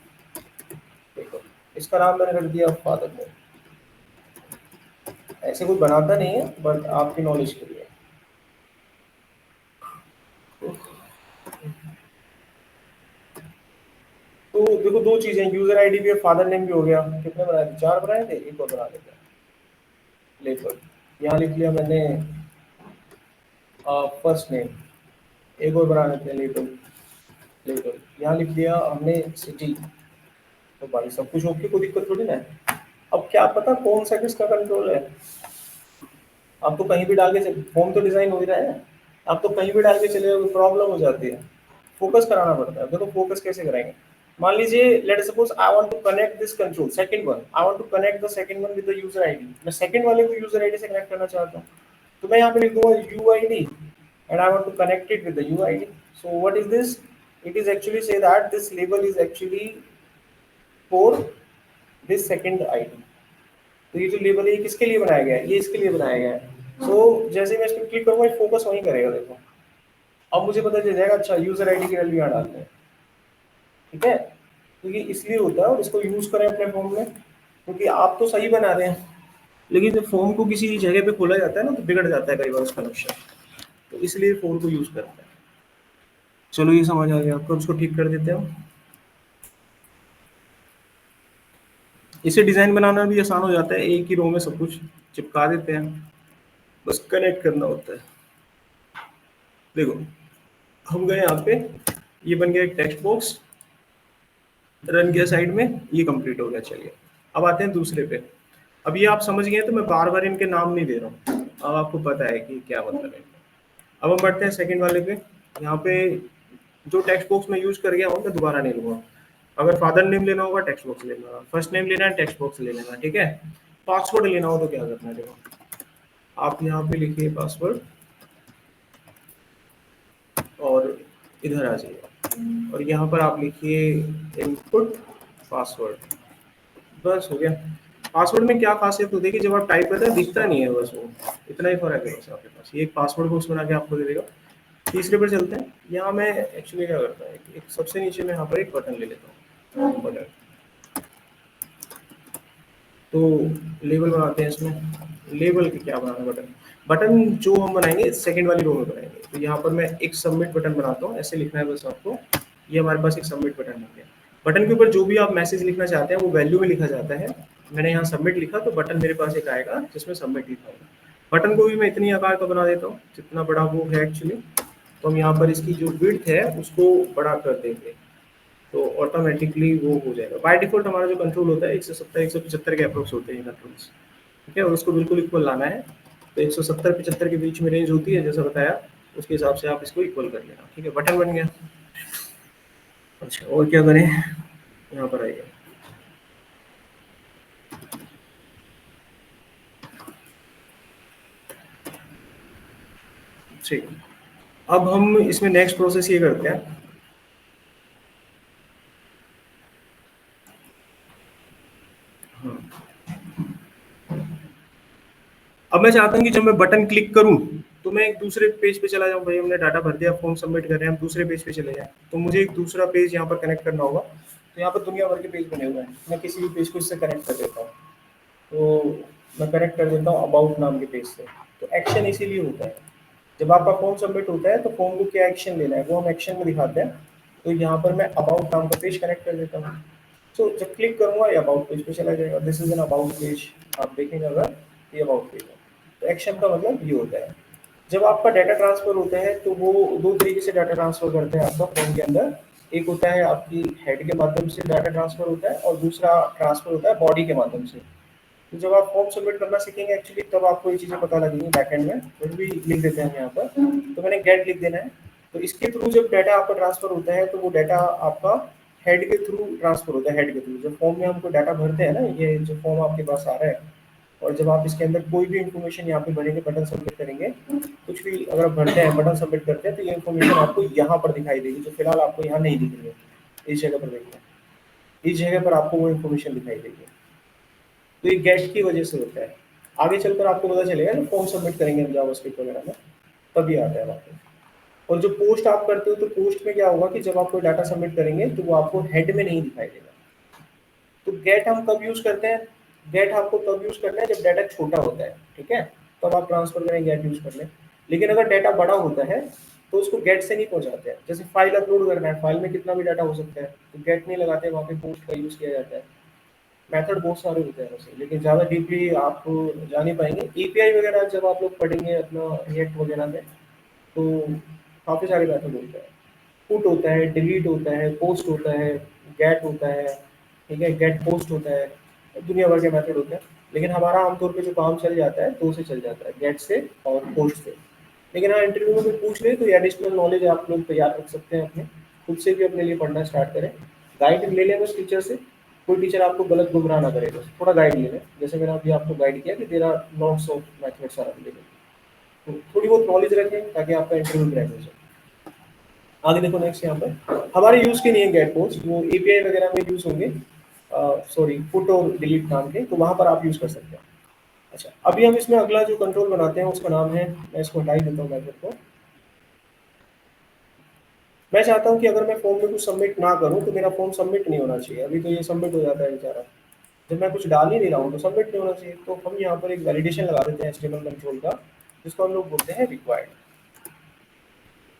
देखो, इसका नाम मैंने रख दिया फादर ने। ऐसे कोई बनाता नहीं है, बट आपकी नॉलेज के लिए। तो देखो दो चीजें, यूजर आईडी भी है, फादर नेम भी हो गया, कितने बनाए थे, 4 बनाए थे, एक और बना लेते हैं लेबर। यहाँ लिख लिया मैंने फर्स्ट नेम, एक और बना लेते हैं लेबर। लेबर यहाँ लिख लिया हमने सिटी। तो भाई सब कुछ ओके, कोई दिक्कत थोड़ी ना है। अब क्या पता कौन सा किसका कंट्रोल है, आप तो कहीं भी डाल के फॉर्म तो डिजाइन हो ही रहा है, आप तो कहीं भी डाल के चले जाओ, प्रॉब्लम हो जाती है। फोकस कराना पड़ता है। देखो फोकस कैसे कराएंगे, मान लीजिए let suppose I want to connect this control second one, I want to connect the second one with the user ID, मैं सेकंड वाले को यूजर आईडी से कनेक्ट करना चाहता हूँ, तो मैं यहाँ पे लिख दूंगा UID and I want to connect it with the UID. So what is this, it is actually say that this label is actually for this second item। तो ये जो लेबल है ये किसके लिए बनाया गया है, ये इसके लिए बनाया गया है। सो जैसे मैं इस पर क्लिक करूंगा फोकस वहीं करेगा, देखो अब मुझे पता चल जाएगा अच्छा यूजर आईडी की वैल्यू यहाँ डालते हैं, ठीक है। तो ये इसलिए होता है और इसको यूज करें अपने फॉर्म में, क्योंकि आप तो सही बना रहे हैं लेकिन जब फॉर्म को किसी जगह पे खोला जाता है ना तो बिगड़ जाता है कई बार उसका नक्शा, तो इसलिए फॉर्म को यूज करते हैं। चलो ये समझ आ गया आपको, उसको ठीक कर देते हैं हम। इसे डिजाइन बनाना भी आसान हो जाता है, एक ही रो में सब कुछ चिपका देते हैं, बस कनेक्ट करना होता है। देखो हम गए यहाँ पे, ये बन गया एक टेक्स्ट बॉक्स, रन किया साइड में, ये कंप्लीट हो गया। चलिए अब आते हैं दूसरे पे। अब ये आप समझ गए तो मैं बार बार इनके नाम नहीं दे रहा हूँ, अब आपको पता है कि क्या मतलब है। अब हम बढ़ते हैं सेकंड वाले पे। यहाँ पे जो टेक्स्ट बॉक्स में यूज कर गया हूँ मैं दोबारा नहीं लूंगा। अगर फादर नेम लेना होगा टेक्स्ट बॉक्स लेना, फर्स्ट नेम लेना है टेक्स्ट बॉक्स ले लेना, ठीक है। पासवर्ड लेना हो तो क्या करना है, देखो आप यहाँ पे लिखिए पासवर्ड और इधर आ जाइए और यहाँ पर आप लिखिए इनपुट पासवर्ड, बस हो गया। पासवर्ड में क्या खासियत होती है कि जब आप टाइप करते हैं दिखता नहीं है, बस वो इतना ही फर्क है बस आपके पास। ये एक पासवर्ड बॉक्स बना के आपको दे देगा। तीसरे पर चलते हैं। यहाँ मैं एक्चुअली क्या करता है, एक सबसे नीचे में यहाँ पर एक बटन ले लेता हूँ, बटन। तो लेबल बनाते हैं इसमें, लेबल के क्या बनाना, बटन। बटन जो हम बनाएंगे सेकंड वाली रो में बनाएंगे। तो यहाँ पर मैं एक सबमिट बटन बनाता हूँ, ऐसे लिखना है बस आपको। ये हमारे पास एक सबमिट बटन बन गया। बटन के ऊपर जो भी आप मैसेज लिखना चाहते हैं वो वैल्यू में लिखा जाता है। मैंने यहाँ सबमिट लिखा तो बटन मेरे पास एक आएगा जिसमें सबमिट लिखा होगा। बटन को भी मैं इतनी आकार का बना देता हूँ जितना बड़ा वो है एक्चुअली। तो हम यहाँ पर इसकी जो विड्थ है उसको बड़ा कर देंगे, तो ऑटोमेटिकली वो हो जाएगा। बाय डिफॉल्ट हमारा जो कंट्रोल होता है 170 175 के अप्रोक्स होते हैं कंट्रोल्स, ठीक है। और उसको बिल्कुल इक्वल लाना है, तो 170 75 के बीच में रेंज होती है जैसा बताया, उसके हिसाब से आप इसको इक्वल कर लेना, ठीक है। बटन बन गया। अच्छा और क्या करें, यहाँ पर आइए। ठीक है, अब हम इसमें नेक्स्ट प्रोसेस ये करते हैं। अब मैं चाहता हूँ कि जब मैं बटन क्लिक करूँ तो मैं एक दूसरे पेज पे चला जाऊँ। भाई हमने डाटा भर दिया, फॉर्म सबमिट कर रहे हैं, हम दूसरे पेज पे चले जाएं, तो मुझे एक दूसरा पेज यहाँ पर कनेक्ट करना होगा। तो यहाँ पर दुनिया भर के पेज बने हुए हैं, मैं किसी भी पेज को इससे कनेक्ट कर देता हूँ। तो मैं कनेक्ट कर देता हूँ अबाउट नाम के पेज से। तो एक्शन इसीलिए होता है, जब आपका फॉर्म सबमिट होता है तो फॉर्म को क्या एक्शन लेना है वो हम एक्शन में दिखाते हैं। तो यहाँ पर मैं अबाउट नाम का पेज कनेक्ट कर देता हूँ। तो जब क्लिक करूंगा ये अबाउट पेज पे चला जाएगा, this is an about page. आप देखेंगे अगर ये अबाउट पेज है। तो एक्शन का मतलब ये होता है, जब आपका डाटा ट्रांसफर होता है तो वो दो तरीके से डाटा ट्रांसफर करते हैं आपका फॉर्म के अंदर। एक होता है आपकी हेड के माध्यम से डाटा ट्रांसफर होता है और दूसरा ट्रांसफर होता है बॉडी के माध्यम से। तो जब आप फॉर्म सबमिट करना सीखेंगे एक्चुअली तब आपको ये चीज़ें पता लगेंगी बैकएंड में। फिर भी लिख देते हैं हम यहाँ पर, तो मैंने गेट लिख देना है। तो इसके थ्रू जब डाटा आपका ट्रांसफर होता है तो वो डाटा आपका हेड के थ्रू ट्रांसफर होता है। हेड के थ्रू जब फॉर्म में हमको डाटा भरते हैं ना, ये जो फॉर्म आपके पास आ रहा है, और जब आप इसके अंदर कोई भी इन्फॉर्मेशन यहाँ पे भरेंगे, बटन सबमिट करेंगे, कुछ भी अगर भरते हैं बटन सबमिट करते हैं तो ये इन्फॉर्मेशन आपको यहाँ पर दिखाई देगी, जो फिलहाल आपको यहाँ नहीं दिख रही है। इस जगह पर देखिए, इस जगह पर आपको वो इन्फॉर्मेशन दिखाई देगी। तो ये गेट की वजह से होता है। आगे चलकर आपको पता चलेगा जब फॉर्म सबमिट करेंगे हम जावास्क्रिप्ट वगैरह में, तभी आता है वापस। और जो पोस्ट आप करते हो तो पोस्ट में क्या होगा कि जब आप कोई डाटा सबमिट करेंगे तो वो आपको हेड में नहीं दिखाई देगा। तो गेट हम कब यूज करते हैं, गेट आपको तब यूज करना है जब डाटा छोटा होता है, ठीक है, तब आप ट्रांसफर करें गेट यूज कर लें। लेकिन अगर डाटा बड़ा होता है तो उसको गेट से नहीं पहुंचाते हैं। जैसे फाइल अपलोड करना है, फाइल में कितना भी डाटा हो सकता है, तो गेट नहीं लगाते, वहाँ पे पोस्ट का यूज़ किया जाता है। मेथड बहुत सारे होते हैं वैसे, लेकिन ज़्यादा डीपली आप जा नहीं पाएंगे। एपीआई वगैरह जब आप लोग पढ़ेंगे अपना रिएक्ट वगैरह में, तो काफ़ी सारे मेथड होते हैं। पुट होता है, डिलीट होता है, पोस्ट होता है, गेट होता है, ठीक है, गेट पोस्ट होता है, दुनिया भर के मेथड होते हैं। लेकिन हमारा आमतौर पे जो काम चल जाता है, दो से चल जाता है, गेट से और पोस्ट से। लेकिन हाँ, इंटरव्यू में कोई पूछ ले तो ये एडिशनल नॉलेज आप लोग तैयार रख सकते हैं अपने, खुद से भी अपने लिए पढ़ना स्टार्ट करें। गाइड ले लें बस टीचर से, कोई टीचर आपको गलत गुमराह ना करे, बस थोड़ा गाइड ले लें। जैसे मैंने अभी आपको गाइड किया कि तेरा notes of mathematics are available, तो थोड़ी बहुत नॉलेज रखें ताकि आपका इंटरव्यू क्रैक हो जाए। आगे देखो नेक्स्ट यहाँ पर हमारे यूज़ के नहीं है गेट पोस्ट, वो एपीआई वगैरह में यूज़ होंगे, सॉरी पुट और डिलीट नाम के, तो वहाँ पर आप यूज़ कर सकते हैं। अच्छा, अभी हम इसमें अगला जो कंट्रोल बनाते हैं उसका नाम है, मैं इसको हटा ही देता हूँ मैथड को। मैं चाहता हूँ कि अगर मैं फॉर्म में कुछ सबमिट ना करूँ तो मेरा फॉर्म सबमिट नहीं होना चाहिए। अभी तो ये सबमिट हो जाता है बेचारा, जब मैं कुछ डाल ही नहीं रहा हूँ तो सबमिट नहीं होना चाहिए। तो हम यहाँ पर एक वैलिडेशन लगा देते हैं एचटीएमएल कंट्रोल का, जिसको हम लोग बोलते हैं रिक्वायर्ड।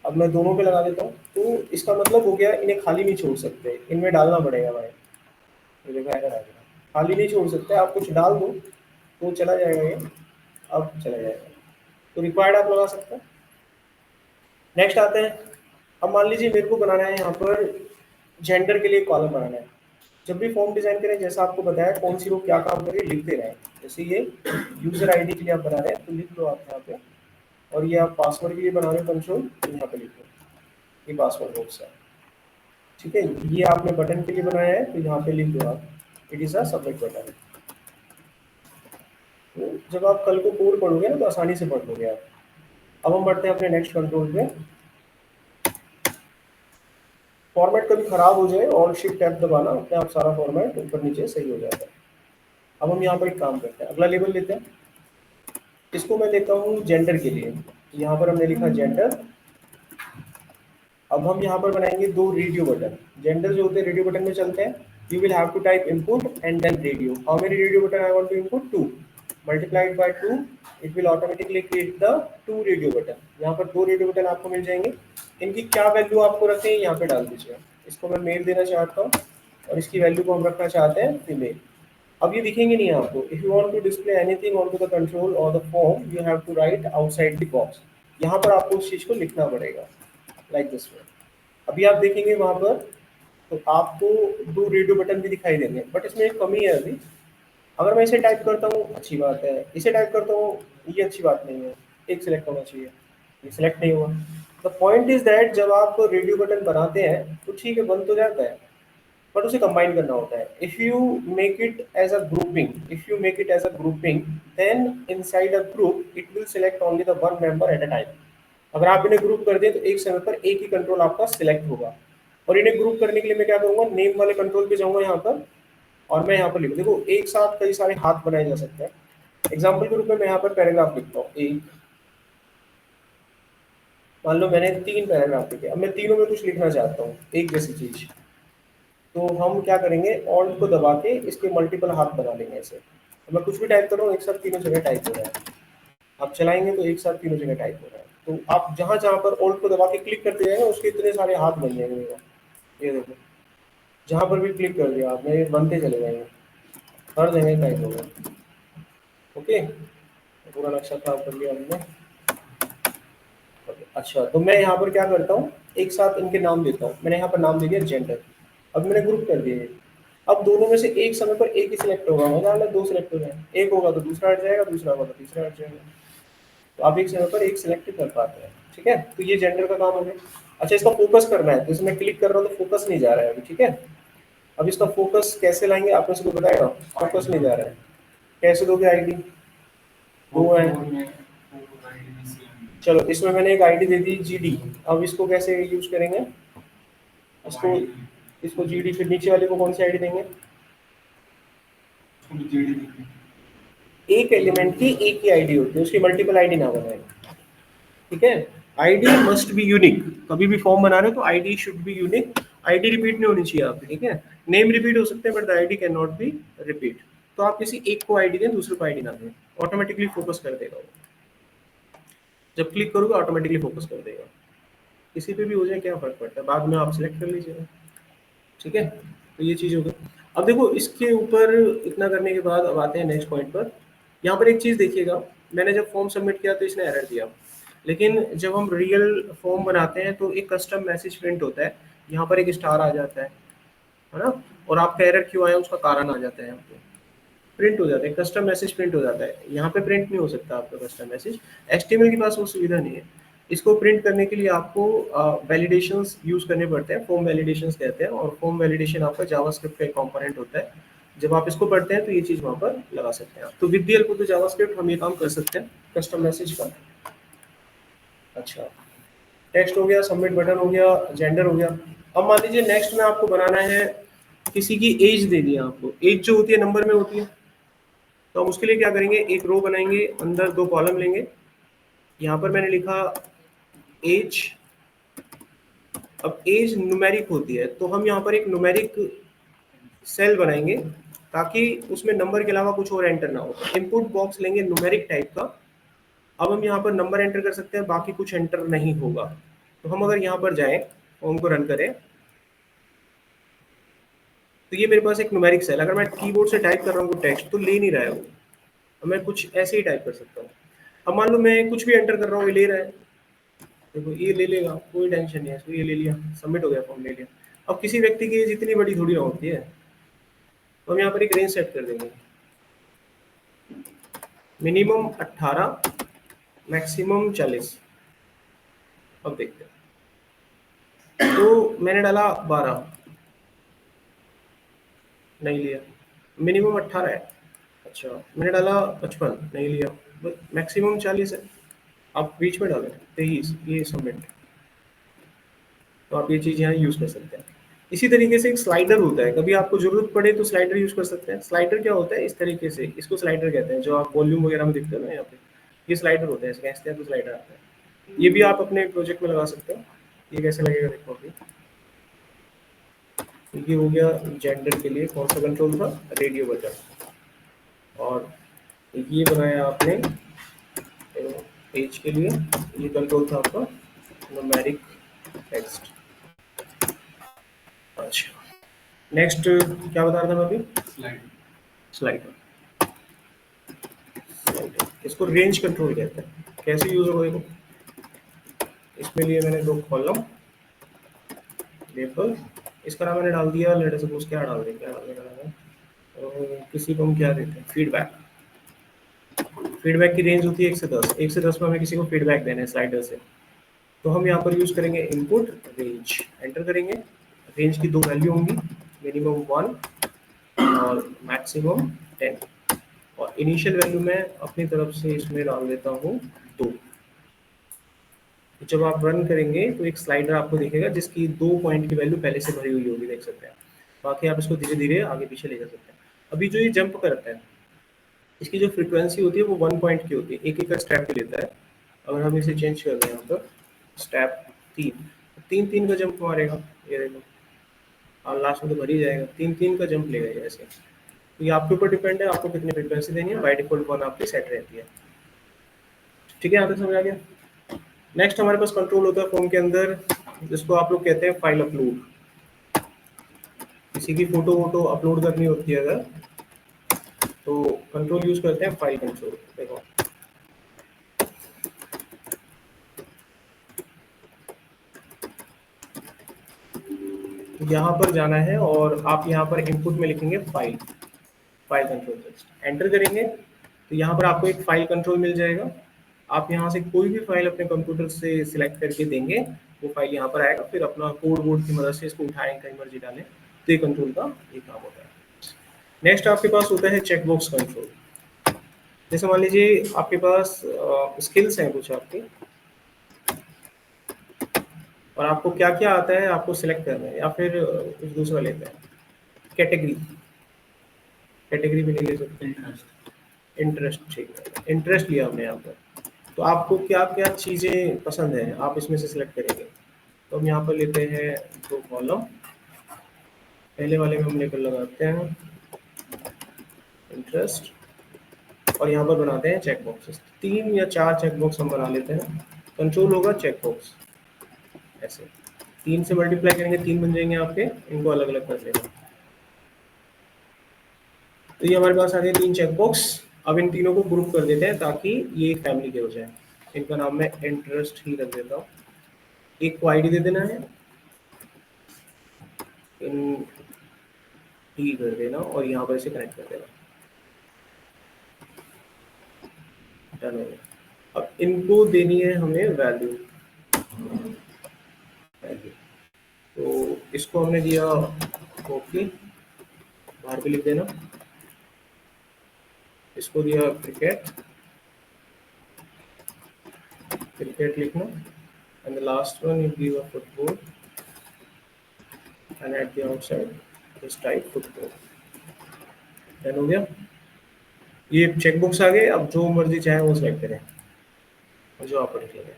अब मैं दोनों पे लगा देता हूँ, तो इसका मतलब हो गया इन्हें खाली नहीं छोड़ सकते, इनमें डालना पड़ेगा भाई। ये देखो एरर आ गया, खाली नहीं छोड़ सकते, आप कुछ डाल दो तो चला जाएगा ये, अब चला जाएगा। तो रिक्वायर्ड आप लगा सकते हैं। नेक्स्ट आते हैं, अब मान लीजिए मेरे को बनाना है यहाँ पर जेंडर के लिए कॉलम बनाना है। जब भी फॉर्म डिजाइन करें, जैसा आपको बताया कौन सी रो क्या काम करे लिखते रहें। जैसे ये यूजर आईडी के लिए आप बना रहे हैं तो लिख लो आप यहाँ पे, और ये आप पासवर्ड के लिए बना रहे हो कंट्रोल, तो यहाँ पे लिख लो, ये पासवर्ड बॉक्स है, ठीक है। ये आपने बटन के लिए बनाया है तो यहाँ पे लिख दो आप, it is a submit button. तो जब आप कल को कोड पढ़ोगे ना तो आसानी से पढ़ लोगे आप। अब हम बढ़ते हैं अपने नेक्स्ट कंट्रोल पे। फॉर्मेट कभी खराब हो जाए और शिफ्ट टैब दबाना, अपने आप सारा फॉर्मेट ऊपर नीचे सही हो जाता है। अब हम यहाँ पर एक काम करते हैं, अगला लेबल लेते हैं। इसको मैं लेता हूँ जेंडर के लिए, यहाँ पर हमने लिखा जेंडर। अब हम यहाँ पर बनाएंगे दो रेडियो बटन। जेंडर जो होते हैं रेडियो बटन में चलते हैं। You will have to type input and then radio. How many radio button I want to input? 2 multiplied by 2, it will automatically create the 2 radio button. यहाँ पर 2 radio button आपको मिल जाएंगे। इनकी क्या वैल्यू आपको रखें यहाँ पे डाल दीजिए। इसको मैं मेल देना चाहता हूँ और इसकी वैल्यू को हम रखना चाहते हैं फीमेल। अब ये दिखेंगे नहीं आपको। If you want to display anything on to the control और the form, you have to write outside the box. यहाँ पर आपको उस चीज़ को लिखना पड़ेगा, लाइक दिस वे। अभी आप देखेंगे वहां पर तो आपको 2 रेडियो बटन भी दिखाई देंगे, बट इसमें एक कमी है अभी। अगर मैं इसे टाइप करता हूँ अच्छी बात है, इसे टाइप करता हूँ ये अच्छी बात नहीं है। एक सिलेक्ट होना चाहिए, ये सिलेक्ट नहीं हुआ। द पॉइंट इज दैट जब आप रेडियो बटन बनाते हैं तो ठीक है बन तो जाता है, बट उसे कंबाइन करना होता है। If you make it as a grouping, if you make it as a grouping, then inside a group it will select only the one member at a time. अगर आप इन्हें ग्रुप कर दें तो एक समय पर एक ही कंट्रोल आपका सिलेक्ट होगा। और इन्हें ग्रुप करने के लिए मैं क्या करूंगा, नेम वाले कंट्रोल पे जाऊंगा यहाँ पर, और मैं यहाँ पर लिखूँ। देखो एक साथ कई सारे हाथ बनाए जा सकते हैं। एग्जाम्पल के रूप में मैं यहाँ पर पैराग्राफ लिखता हूँ एक, मान लो मैंने 3 पैराग्राफ लिखे। अब मैं तीनों में कुछ लिखना चाहता हूँ एक जैसी चीज, तो हम क्या करेंगे, ऑल्ट को दबा के इसके मल्टीपल हाथ बना लेंगे ऐसे। तो मैं कुछ भी टाइप कर रहा हूँ एक साथ तीनों जगह टाइप हो रहा है। आप चलाएंगे तो एक साथ तीनों जगह टाइप हो रहा है। तो आप जहाँ जहाँ पर ऑल्ट को दबा के क्लिक करते जाएंगे उसके इतने सारे हाथ बन जाएंगे। ये देखो, जहाँ पर भी क्लिक कर दिया आपने ये बनते चले जाएंगे, हर जगह टाइप होगा। ओके, पूरा नक्शा खराब कर लिया हमने। अच्छा, तो मैं यहाँ पर क्या करता हूँ, एक साथ इनके नाम देता हूँ। मैंने यहाँ पर नाम दे दिया जेंडर। अब मैंने ग्रुप कर दिए। अब दोनों में से एक समय पर एक ही सिलेक्ट होगा, मजा आना, 2 सिलेक्ट हो जाए। एक होगा तो दूसरा हट जाएगा, दूसरा होगा तो तीसरा हट जाएगा। तो आप एक समय पर एक सिलेक्ट कर पाते हैं, ठीक है। तो ये जेंडर का काम हो गया। अच्छा, इसका फोकस करना है, तो इसमें क्लिक कर रहा हूँ तो फोकस नहीं जा रहा है अभी, ठीक है। अब इसका फोकस कैसे लाएंगे, आप इसको बताएगा। फोकस नहीं जा रहा है, कैसे दोगे आईडी? 2 है, चलो इसमें मैंने एक आईडी दे दी जीडी। अब इसको कैसे यूज करेंगे, इसको इसको जीडी, फिर नीचे वाले को कौन सी आईडी देंगे? एक एलिमेंट की एक ही आईडी होती है, उसकी मल्टीपल आईडी ना बनाए, ठीक है। ID must be unique. कभी भी फॉर्म बना रहे हो तो ID should be unique. ID repeat नहीं होनी चाहिए आपकी, ठीक है। नेम रिपीट हो सकते हैं but the ID can not be repeat. तो आप किसी एक को आईडी दें, दूसरे को आईडी ना दें, ऑटोमेटिकली फोकस कर देगा वो। जब क्लिक करोगे ऑटोमेटिकली फोकस कर देगा। किसी पे भी हो जाए क्या फ़र्क पड़ता है, बाद में आप सिलेक्ट कर लीजिएगा। ठीक है, तो ये चीज़ हो गई। अब देखो इसके ऊपर इतना करने के बाद अब आते हैं नेक्स्ट पॉइंट पर। यहाँ पर एक चीज़ देखिएगा, मैंने जब फॉर्म सबमिट किया तो इसने एरर दिया, लेकिन जब हम रियल फॉर्म बनाते हैं तो एक कस्टम मैसेज प्रिंट होता है, यहाँ पर एक स्टार आ जाता है ना, और आपका एरर क्यों आया उसका कारण आ जाता है यहाँ पे, प्रिंट हो जाता है, कस्टम मैसेज प्रिंट हो जाता है। यहाँ पे प्रिंट नहीं हो सकता आपका कस्टम मैसेज, एचटीएमएल के पास वो सुविधा नहीं है। इसको प्रिंट करने के लिए आपको वैलिडेशंस यूज करने पड़ते हैं, फॉर्म वैलिडेशंस कहते हैं, और फॉर्म वैलिडेशन आपका जावास्क्रिप्ट का एक कंपोनेंट होता है। जब आप इसको पढ़ते हैं तो ये चीज़ वहाँ पर लगा सकते हैं आप। तो with the help of the JavaScript हम ये काम कर सकते हैं कस्टम मैसेज का। अच्छा, टेक्स्ट हो गया, सबमिट बटन हो गया, जेंडर हो गया। अब मान लीजिए नेक्स्ट में आपको बनाना है, किसी की एज दे दिया आपको, एज जो होती है नंबर में होती है, तो हम उसके लिए क्या करेंगे, एक रो बनाएंगे, अंदर 2 कॉलम लेंगे। यहाँ पर मैंने लिखा एज। अब एज न्यूमेरिक होती है तो हम यहाँ पर एक न्यूमेरिक सेल बनाएंगे ताकि उसमें नंबर के अलावा कुछ और एंटर ना हो। इनपुट बॉक्स लेंगे न्यूमेरिक टाइप का। अब हम यहाँ पर नंबर एंटर कर सकते हैं, बाकी कुछ एंटर नहीं होगा। तो हम अगर यहाँ पर जाएं, फॉर्म को रन करें, तो ये मेरे पास एक न्यूमेरिक सेल, अगर मैं कीबोर्ड से टाइप कर रहा हूँ टेक्स्ट तो ले नहीं रहा है वो, तो मैं कुछ ऐसे ही टाइप कर सकता हूँ। अब मान लो मैं कुछ भी एंटर कर रहा हूँ, ये ले रहा है, देखो ये ले लेगा, कोई टेंशन नहीं है इसको, ये ले लिया, सबमिट हो गया, फॉर्म ले लिया। अब किसी व्यक्ति की एज इतनी बड़ी थोड़ी ना होती है, तो हम यहाँ पर एक रेंज सेट कर देंगे, मिनिमम 18, मैक्सिमम 40। अब देखते हैं, तो मैंने डाला 12, नहीं लिया। मिनिमम 18 है, अच्छा मैंने डाला 55, नहीं लिया। मैक्सिमम 40 है, आप बीच में डालें 23, ये सबमिट। तो आप ये चीज़ यहाँ यूज़ कर सकते हैं। इसी तरीके से एक स्लाइडर होता है, कभी आपको ज़रूरत पड़े तो स्लाइडर यूज़ कर सकते हैं। स्लाइडर क्या होता है, इस तरीके से, इसको स्लाइडर कहते हैं, जो आप वॉल्यूम वगैरह में दिखते हो ना यहाँ पे, ये स्लाइडर होता है, इसके खींचते हैं तो स्लाइडर आता है। ये भी आप अपने प्रोजेक्ट में लगा सकते हो। ये कैसे लगेगा देखो अभी। तो ये हो गया जेंडर के लिए कौन सा कंट्रोल था, रेडियो बटन। और ये बनाया आपने पेज के लिए, ये कंट्रोल था आपका न्यूमेरिक टेक्स्ट। अच्छा, नेक्स्ट क्या बता रहा था मैं अभी, स्लाइडर। इसको रेंज कंट्रोल कहते हैं। कैसे यूज होगा देखो, इसमें लिए मैंने 2 कॉलम, लेबल, इसका नाम मैंने डाल दिया, लेट अस सपोज क्या डाल दें, क्या डालने का नाम है, किसी को हम क्या देते हैं, फीडबैक। फीडबैक की रेंज होती है 1 से 10, 1 से 10 में हमें किसी को फीडबैक देना है स्लाइडर से। तो हम यहाँ पर यूज करेंगे इनपुट रेंज, एंटर करेंगे, रेंज की 2 वैल्यू होंगी, मिनिमम 1 और मैक्सिमम 10, और इनिशियल वैल्यू मैं अपनी तरफ से इसमें डाल देता हूँ 2। जब आप रन करेंगे तो एक स्लाइडर आपको दिखेगा जिसकी 2 पॉइंट की वैल्यू पहले से भरी हुई होगी, देख सकते हैं। बाकी आप इसको धीरे धीरे आगे पीछे ले जा सकते हैं। अभी जो ये जंप करता है, इसकी जो फ्रीक्वेंसी होती है वो 1 पॉइंट की होती है, एक एक का स्टेप लेता है। अगर हम इसे चेंज कर दें यहाँ पर, स्टेप 3, 3 का जंप मारेगा, ये देखो, और लास्ट में तो भर ही जाएगा, 3 का जंप लेगा ये ऐसे। तो ये आपके ऊपर डिपेंड है, आपको कितनी फ्रीक्वेंसी देनी है, बाय डिफॉल्ट 1 आपकी सेट रहती है। ठीक है, यहाँ तक समझ आ गया। नेक्स्ट हमारे पास कंट्रोल होता है फॉर्म के अंदर, जिसको आप लोग कहते हैं फाइल अपलोड। किसी की फोटो वोटो अपलोड करनी होती है अगर, तो कंट्रोल यूज करते हैं फाइल कंट्रोल। देखो यहाँ पर जाना है और आप यहाँ पर इनपुट में लिखेंगे file, file control text, enter करेंगे तो यहाँ पर आपको एक फाइल कंट्रोल मिल जाएगा। आप यहाँ से कोई भी फाइल अपने कंप्यूटर से सिलेक्ट करके देंगे, वो फाइल यहाँ पर आएगा, फिर अपना कोड वोड की मदद से इसको उठाएं, कहीं मर्जी डालें, तो ये कंट्रोल का ये काम होता है। नेक्स्ट आपके पास होता है चेकबॉक्स कंट्रोल। जैसे मान लीजिए आपके पास स्किल्स हैं कुछ आपके, और आपको क्या क्या आता है आपको सिलेक्ट करना है, या फिर कुछ दूसरा लेते हैं, कैटेगरी, कैटेगरी भी नहीं ले सकते, इंटरेस्ट, ठीक है, इंटरेस्ट लिया हमने यहाँ पर। तो आपको क्या क्या चीज़ें पसंद है आप इसमें से सिलेक्ट करेंगे। तो हम यहाँ पर लेते हैं 2 कॉलम, पहले वाले में हम लेकर लगाते हैं इंटरेस्ट, और यहाँ पर बनाते हैं चेक बॉक्सेस, 3 या 4 चेक बॉक्स हम बना लेते हैं। कंट्रोल होगा चेक बॉक्स, ऐसे 3 से मल्टीप्लाई करेंगे 3 बन जाएंगे आपके, इनको अलग अलग कर लेना। तो ये हमारे पास आ गए 3 चेकबॉक्स। अब इन तीनों को ग्रुप कर देते हैं ताकि ये एक फैमिली के हो जाए। इनका नाम मैं इंटरेस्ट ही रख देता हूँ। एक को आईडी दे देना है, इन टी कर देना और यहाँ पर इसे कनेक्ट कर देना। डन हो गया। अब इनको देनी है हमें वैल्यू। तो इसको हमने दिया ओके, बाहर पे लिख देना। इसको दिया क्रिकेट, क्रिकेट लिखना। And the last one you give a football and at the outside just type football. Done हो गया। ये चेकबॉक्स आ गए। अब जो मर्जी चाहे वो सिलेक्ट करें और जो आपको ठीक लगे।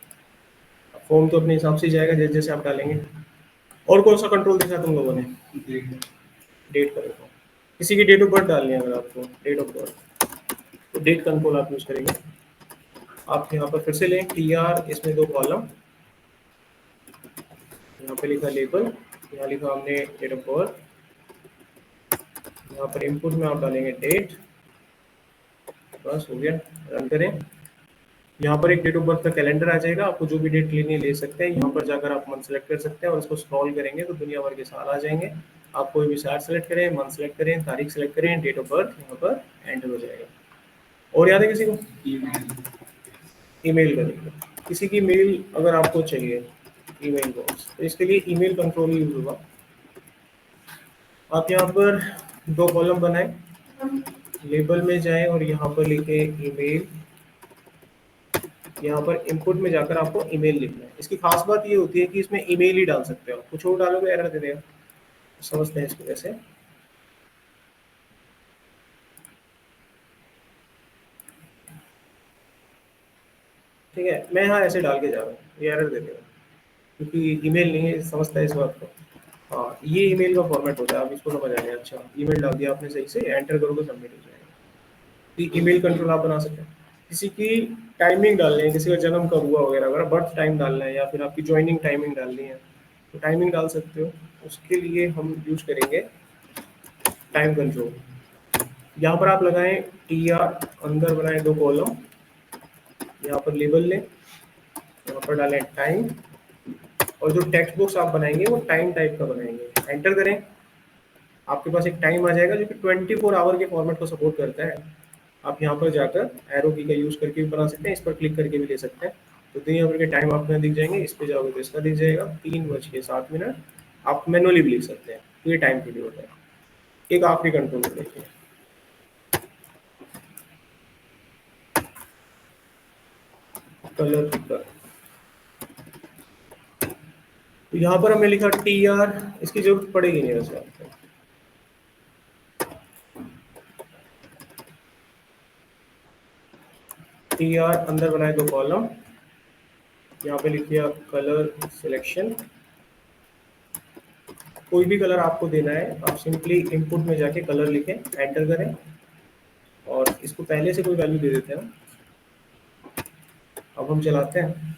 फॉर्म तो अपने हिसाब से ही जाएगा जैसे जैसे आप डालेंगे। और कौन सा कंट्रोल देखा तुम लोगों ने? डेट का देखो। किसी की डेट ऑफ बर्थ डालनी है अगर आपको, डेट ऑफ बर्थ, तो डेट कंट्रोल आप यूज करेंगे। आप यहाँ पर फिर से लें टी आर, इसमें 2 कॉलम, यहाँ पे लिखा लेबल, यहाँ लिखा हमने डेट ऑफ बर्थ, यहाँ पर इनपुट में आप डालेंगे डेट। बस हो गया, रन करें। यहाँ पर एक डेट ऑफ बर्थ का कैलेंडर आ जाएगा, आपको जो भी डेट लेनी है ले सकते हैं। यहाँ पर जाकर आप मंथ सेलेक्ट कर सकते हैं और उसको स्क्रॉल करेंगे तो दुनिया भर के साल आ जाएंगे। आप कोई भी साल सेलेक्ट करें, मंथ सेलेक्ट करें, तारीख सेलेक्ट करें, डेट ऑफ बर्थ यहाँ पर एंटर हो जाएगा। और याद है किसी को? ईमेल करेंगे। किसी की मेल अगर आपको चाहिए ईमेल बॉक्स, तो इसके लिए ईमेल कंट्रोल यूज होगा। आप यहाँ पर 2 कॉलम बनाएं, लेबल में जाएं और यहाँ पर लिखे ईमेल। यहाँ पर इनपुट में जाकर आपको ईमेल लिखना है। इसकी खास बात ये होती है कि इसमें ईमेल ही डाल सकते हो, कुछ और डालोगे एरर दे देगा। समझते हैं इसको कैसे। ठीक है, मैं यहाँ ऐसे डाल के जा रहा हूँ, ये एरर दे देगा क्योंकि ईमेल नहीं है। समझता है इस बात को? हाँ, ये ईमेल का फॉर्मेट होता है। आप इसको समझ आएंगे। अच्छा, ईमेल डाल दिया आपने सही से, एंटर करोगे सबमिट हो जाएगा। तो ईमेल कंट्रोल आप बना सकते हैं। किसी की टाइमिंग डालनी है, किसी का जन्म कब हुआ वगैरह वगैरह, बर्थ टाइम डालना है या फिर आपकी ज्वाइनिंग टाइमिंग डालनी है तो टाइमिंग डाल सकते हो। उसके लिए हम यूज करेंगे टाइम कंट्रोल। यहाँ पर आप लगाएं टी आर, अंदर बनाएं 2 कॉलम, यहाँ पर लेबल लें, यहाँ पर डालें टाइम और जो टेक्स्ट बॉक्स आप बनाएंगे वो टाइम टाइप का बनाएंगे। एंटर करें, आपके पास एक टाइम आ जाएगा जो कि 24 आवर के फॉर्मेट को सपोर्ट करता है। आप यहाँ पर जाकर एरो की का यूज करके भी बना सकते हैं, इस पर क्लिक करके भी ले सकते हैं। तो दुनिया भर के टाइम आपको यहाँ दिख जाएंगे। इस पे जाओगे तो इसका दिख जाएगा 3:07। आप मैनुअली भी लिख सकते हैं, तो ये टाइम के लिए होता है। एक आखिरी कंट्रोल देखिए, कलर पिकर। तो यहाँ पर हमने लिखा टी आर, इसकी जरूरत पड़ेगी नहीं वैसे आपको। टी आर, अंदर बनाए 2 कॉलम, यहाँ पे लिख दिया कलर सिलेक्शन। कोई भी कलर आपको देना है, आप सिंपली इनपुट में जाके कलर लिखें, एंटर करें और इसको पहले से कोई वैल्यू दे देते हैं। अब हम चलाते हैं,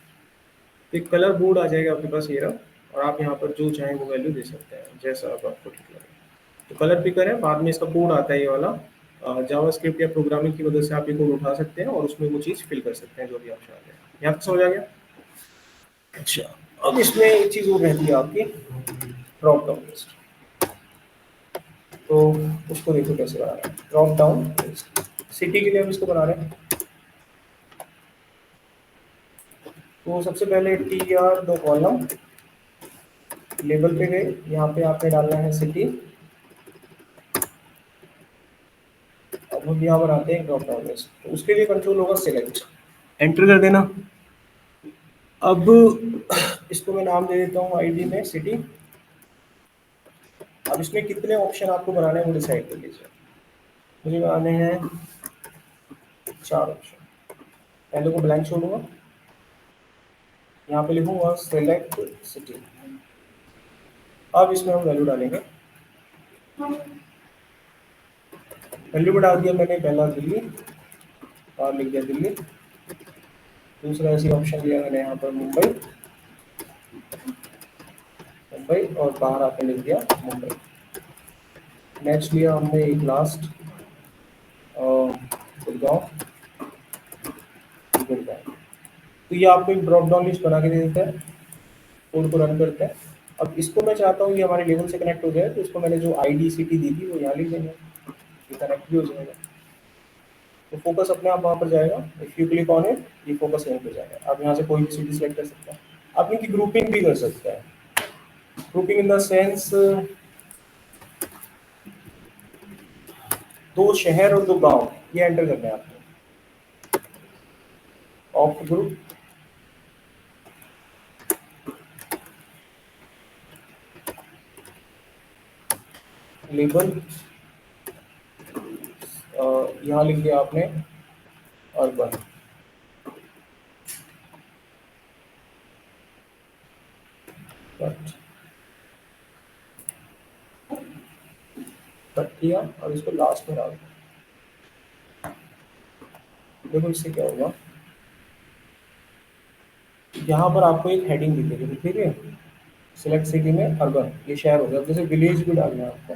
एक कलर बोर्ड आ जाएगा आपके पास ये रहा, और आप यहाँ पर जो चाहें वो वैल्यू दे सकते हैं जैसा आपको ठीक लगे। तो कलर पिकर है, बाद में इसका कोड आता है ये वाला। जावास्क्रिप्ट या प्रोग्रामिंग की मदद से आप ये कोड उठा सकते हैं और उसमें वो चीज़ फिल कर सकते हैं जो भी आप चाहते हैं। यहाँ तक समझ आ गया? अच्छा, अब इसमें एक चीज़ वो रहती है आपकी ड्रॉप डाउन लिस्ट। तो उसको देखो कैसे बना रहे हैं। ड्रॉप डाउन लिस्ट सिटी के लिए हम इसको बना रहे हैं। तो सबसे पहले टी आर 2 कॉलम, लेबल पे गए, यहाँ पे आपने डालना है सिटी। अब हम यहाँ पर आते हैं ड्रॉप डाउन लिस्ट, तो उसके लिए कंट्रोल होगा सिलेक्ट, एंटर कर देना। अब इसको मैं नाम दे देता हूँ आईडी में सिटी। अब इसमें कितने ऑप्शन आपको बनाने हैं वो डिसाइड कर लीजिए। मुझे बनाने हैं 4 ऑप्शन। पहले को ब्लैंक छोड़ूंगा, यहाँ पे लिखूंगा सेलेक्ट सिटी। अब इसमें हम वैल्यू डालेंगे। वैल्यू में डाल दिया मैंने, पहला दिल्ली और लिख दिया दिल्ली। दूसरा ऐसी ऑप्शन दिया मैंने यहाँ पर मुंबई। मुंबई और बाहर आपने लिख दिया मुंबई। नेक्स्ट लिया हमने एक लास्ट गुड़गांव, गुड़गांव। तो ये आपको एक ड्रॉप डाउन लिस्ट बना के दे देता है, कोड को रन करते हैं। अब इसको मैं चाहता हूँ ये हमारे लेवल से कनेक्ट हो जाए, तो इसको मैंने जो ID सिटी दी थी वो यहाँ लिख देंगे, ये कनेक्ट भी हो जाएगा। तो फोकस अपने आप वहाँ पर जाएगा। If you click on it, ये फोकस यहीं पे जाएगा। आप यहाँ से कोई भी सिटी सेलेक्ट कर सकते हैं। आप इनकी ग्रुपिंग भी कर सकते हैं। ग्रुपिंग इन द सेंस दो शहर और दो गांव ये एंटर करने हैं आपको। ऑफ ग्रुप, लेबल, यहाँ लिख दिया आपने अर्बन। कट कट किया और इसको लास्ट में डाल दिया। देखो इससे क्या होगा, यहाँ पर आपको एक हेडिंग दिखेगी, ठीक है। सिलेक्ट सिटी में अर्बन, ये शहर हो गया। जैसे विलेज भी डालना है आपको,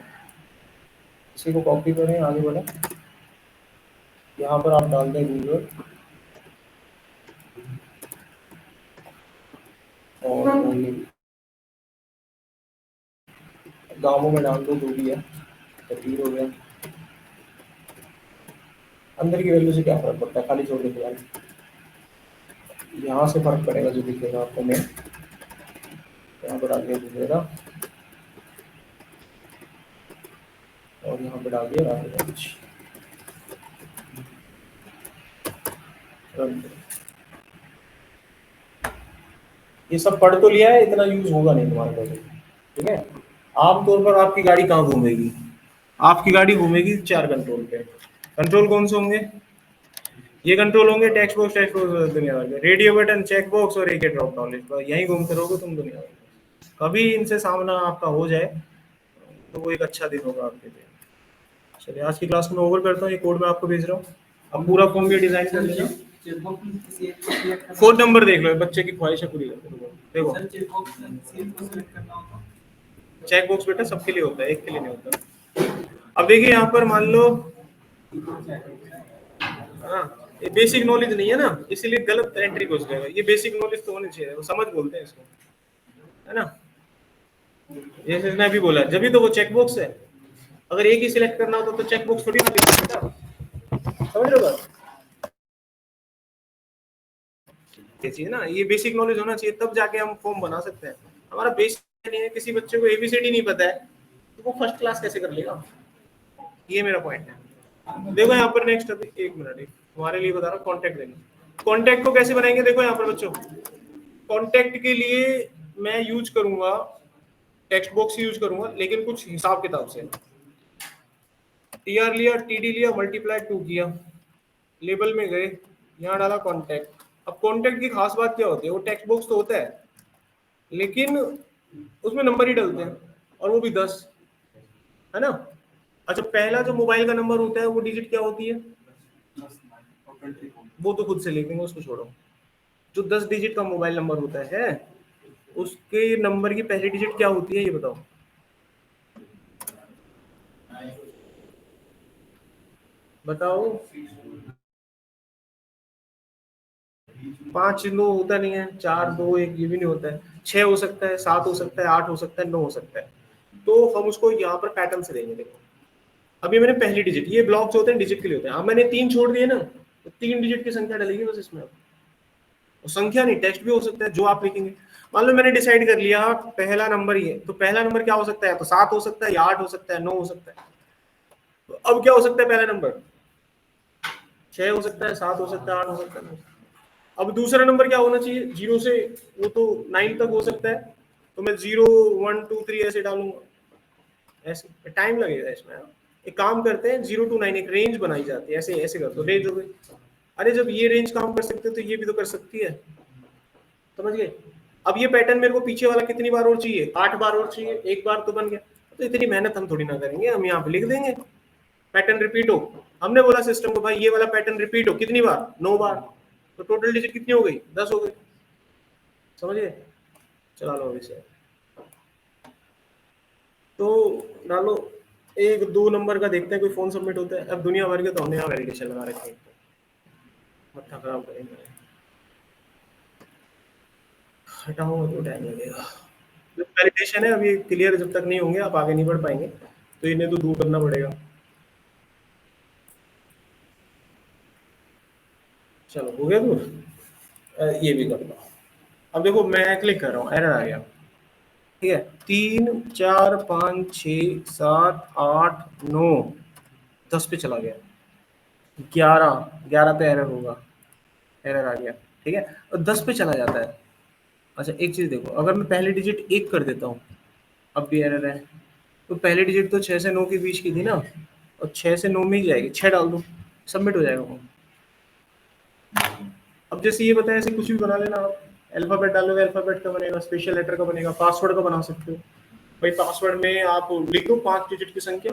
इसी को कॉपी करें, आगे बढ़े, यहाँ पर आप डाल दें रूरल और गाँवों में डाल दो जो भी है, तकरीर हो गया। अंदर की वैल्यू से क्या फर्क पड़ता है, खाली छोड़ देते हैं। यहाँ से फर्क पड़ेगा, जो दिखेगा आपको मैं यहाँ पर डाल दिया दिखेगा, और यहाँ पे डाल दिया राजगंज। ये सब पढ़ तो लिया है, इतना यूज होगा नहीं तुम्हारे पास, ठीक है। आमतौर पर आपकी गाड़ी कहाँ घूमेगी, आपकी गाड़ी घूमेगी 4 कंट्रोल पे। कंट्रोल कौन से होंगे, ये कंट्रोल होंगे, टेक्स्ट बॉक्स दुनिया भर के, रेडियो बटन, चेक बॉक्स और एक ड्रॉप डाउन लिस्ट, यहीं घूमते रहोगे तुम दुनिया भर में। कभी इनसे सामना आपका हो जाए तो वो एक अच्छा दिन होगा आपके लिए। चलिए आज की क्लास में ओवर करता हूँ, ये कोड मैं आपको भेज रहा हूँ। अब पूरा फॉर्म भी डिजाइन कर लेना। 4 नंबर देख लो, बच्चे की ख्वाहिशें पूरी कर देखो। चेक बॉक्स बेटा सबके लिए होता है, एक के लिए नहीं होता। अब देखिए यहाँ पर मान लो, हाँ ये बेसिक नॉलेज नहीं है ना, इसीलिए गलत एंट्री घुस जाएगा। ये बेसिक नॉलेज तो होनी चाहिए, वो समझ बोलते हैं इसको, है ना। जैसे इसने अभी बोला, जब भी तो वो चेक बॉक्स है। अगर एक ही सिलेक्ट करना होता तो चेक बॉक्स थोड़ी ना लिखना बेटा, समझ रहे हो बात? चाहिए ना, ये बेसिक नॉलेज होना चाहिए, तब जाके हम फॉर्म बना सकते हैं। हमारा बेसिक नहीं है, किसी बच्चे को ABCD नहीं पता है तो वो फर्स्ट क्लास कैसे कर लेगा, ये मेरा पॉइंट है। देखो यहाँ पर नेक्स्ट, अभी एक मिनट तुम्हारे लिए बता रहा हूँ, कॉन्टेक्ट देंगे। कॉन्टेक्ट को कैसे बनाएंगे, देखो यहाँ पर बच्चों, कॉन्टेक्ट के लिए मैं यूज करूंगा टेक्स्ट बॉक्स यूज करूंगा, लेकिन कुछ हिसाब किताब से। TR लिया, TD लिया, मल्टीप्लाई 2 किया, लेबल में गए, यहाँ डाला कॉन्टेक्ट। अब कॉन्टेक्ट की खास बात क्या होती है, वो टेक्स्ट बॉक्स तो होता है लेकिन उसमें नंबर ही डलते हैं, और वो भी 10, है ना। अच्छा, पहला जो मोबाइल का नंबर होता है वो डिजिट क्या होती है, वो तो खुद से लिखेंगे, उसको छोड़ो। जो 10 डिजिट का मोबाइल नंबर होता है उसके नंबर की पहली डिजिट क्या होती है, ये बताओ। बताओ। 5 2 होता नहीं है, 4 2 1 ये भी नहीं होता है, 6 हो सकता है, 7 हो सकता है, 8 हो सकता है, 9 हो सकता है। तो हम उसको यहाँ पर पैटर्न से देंगे। देखो अभी मैंने पहली डिजिट, ये ब्लॉक्स होते हैं डिजिट के लिए होते हैं, अब मैंने 3 छोड़ दिए ना, तो 3 डिजिट की संख्या डलेगी बस इसमें। वो संख्या नहीं, टेक्स्ट भी हो सकता है जो आप लिखेंगे। मान लो मैंने डिसाइड कर लिया पहला नंबर ही है, तो पहला नंबर क्या हो सकता है, तो 7 हो सकता है, या 8 हो सकता है, 9 हो सकता है। तो अब क्या हो सकता है, पहला नंबर 6 हो सकता है, 7 हो सकता है, 8 हो सकता है। अब दूसरा नंबर क्या होना चाहिए, 0 से वो तो 9 तक हो सकता है, तो मैं 0 1 2 3 ऐसे डालूंगा, ऐसे टाइम लगेगा इसमें। एक काम करते हैं, 0 to 9 एक रेंज बनाई जाती है, ऐसे ऐसे कर दो, रेंज हो गई। अरे जब ये रेंज काम कर सकते तो ये भी तो कर सकती है, समझ गए। अब ये पैटर्न मेरे को पीछे वाला कितनी बार और चाहिए, 8 बार और चाहिए, एक बार तो बन गया। तो इतनी मेहनत हम थोड़ी ना करेंगे, हम यहाँ पे लिख देंगे पैटर्न रिपीट हो। हमने बोला सिस्टम को भाई ये वाला पैटर्न रिपीट हो, कितनी बार, 9 बार, तो टोटल डिजिट कितनी हो गई, 10 हो गई, समझ गए। चला लो अभी से। तो डालो, 1-2 नंबर का देखते हैं कोई फोन सबमिट होता है। अब दुनिया भर के तो हमने यहाँ वैलिडेशन लगा रखे हैं, मत्था खराब करेंगे, हटाऊंगा तो टाइम लगेगा। जो वैलिडेशन है अभी क्लियर जब तक नहीं होंगे आप आगे नहीं बढ़ पाएंगे, तो इन्हें तो दूर करना पड़ेगा। चलो हो गया दूर, ये भी कर लो। अब देखो मैं क्लिक कर रहा हूँ, एरर आ गया, ठीक है। 3 4 5 6 7 8 9 10 पे चला गया, 11 पे एरर होगा, एरर आ गया, ठीक है। और 10 पे चला जाता है। अच्छा एक चीज देखो, अगर मैं पहले डिजिट 1 कर देता हूँ, अब भी एरर है। तो पहले डिजिट तो 6 से 9 के बीच की थी ना, और 6 से 9 में ही जाएगी, 6 डाल दो, सबमिट हो जाएगा वो। अब जैसे ये बताया, ऐसे कुछ भी बना लेना आप, अल्फाबेट डालोगे अल्फाबेट का बनेगा, स्पेशल लेटर का बनेगा, पासवर्ड का बना सकते हो। भाई पासवर्ड में आप लिखो 5 डिजिट की संख्या,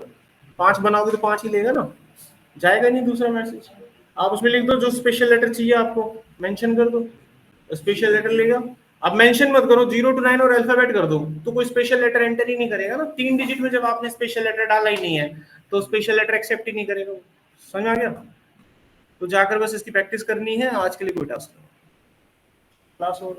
5 बनाओगे तो 5 ही लेगा ना, जाएगा नहीं दूसरा मैसेज। आप उसमें लिख दो जो स्पेशल लेटर चाहिए आपको, मेंशन कर दो, स्पेशल लेटर लेगा। अब मेंशन मत करो, 0 to 9 और अल्फाबेट कर दो, तो कोई स्पेशल लेटर एंटर ही नहीं करेगा ना। 3 डिजिट में जब आपने स्पेशल लेटर डाला ही नहीं है, तो स्पेशल लेटर एक्सेप्ट ही नहीं करेगा। समझ आ गया? तो जाकर बस इसकी प्रैक्टिस करनी है, आज के लिए कोई टास्क नहीं। क्लास हो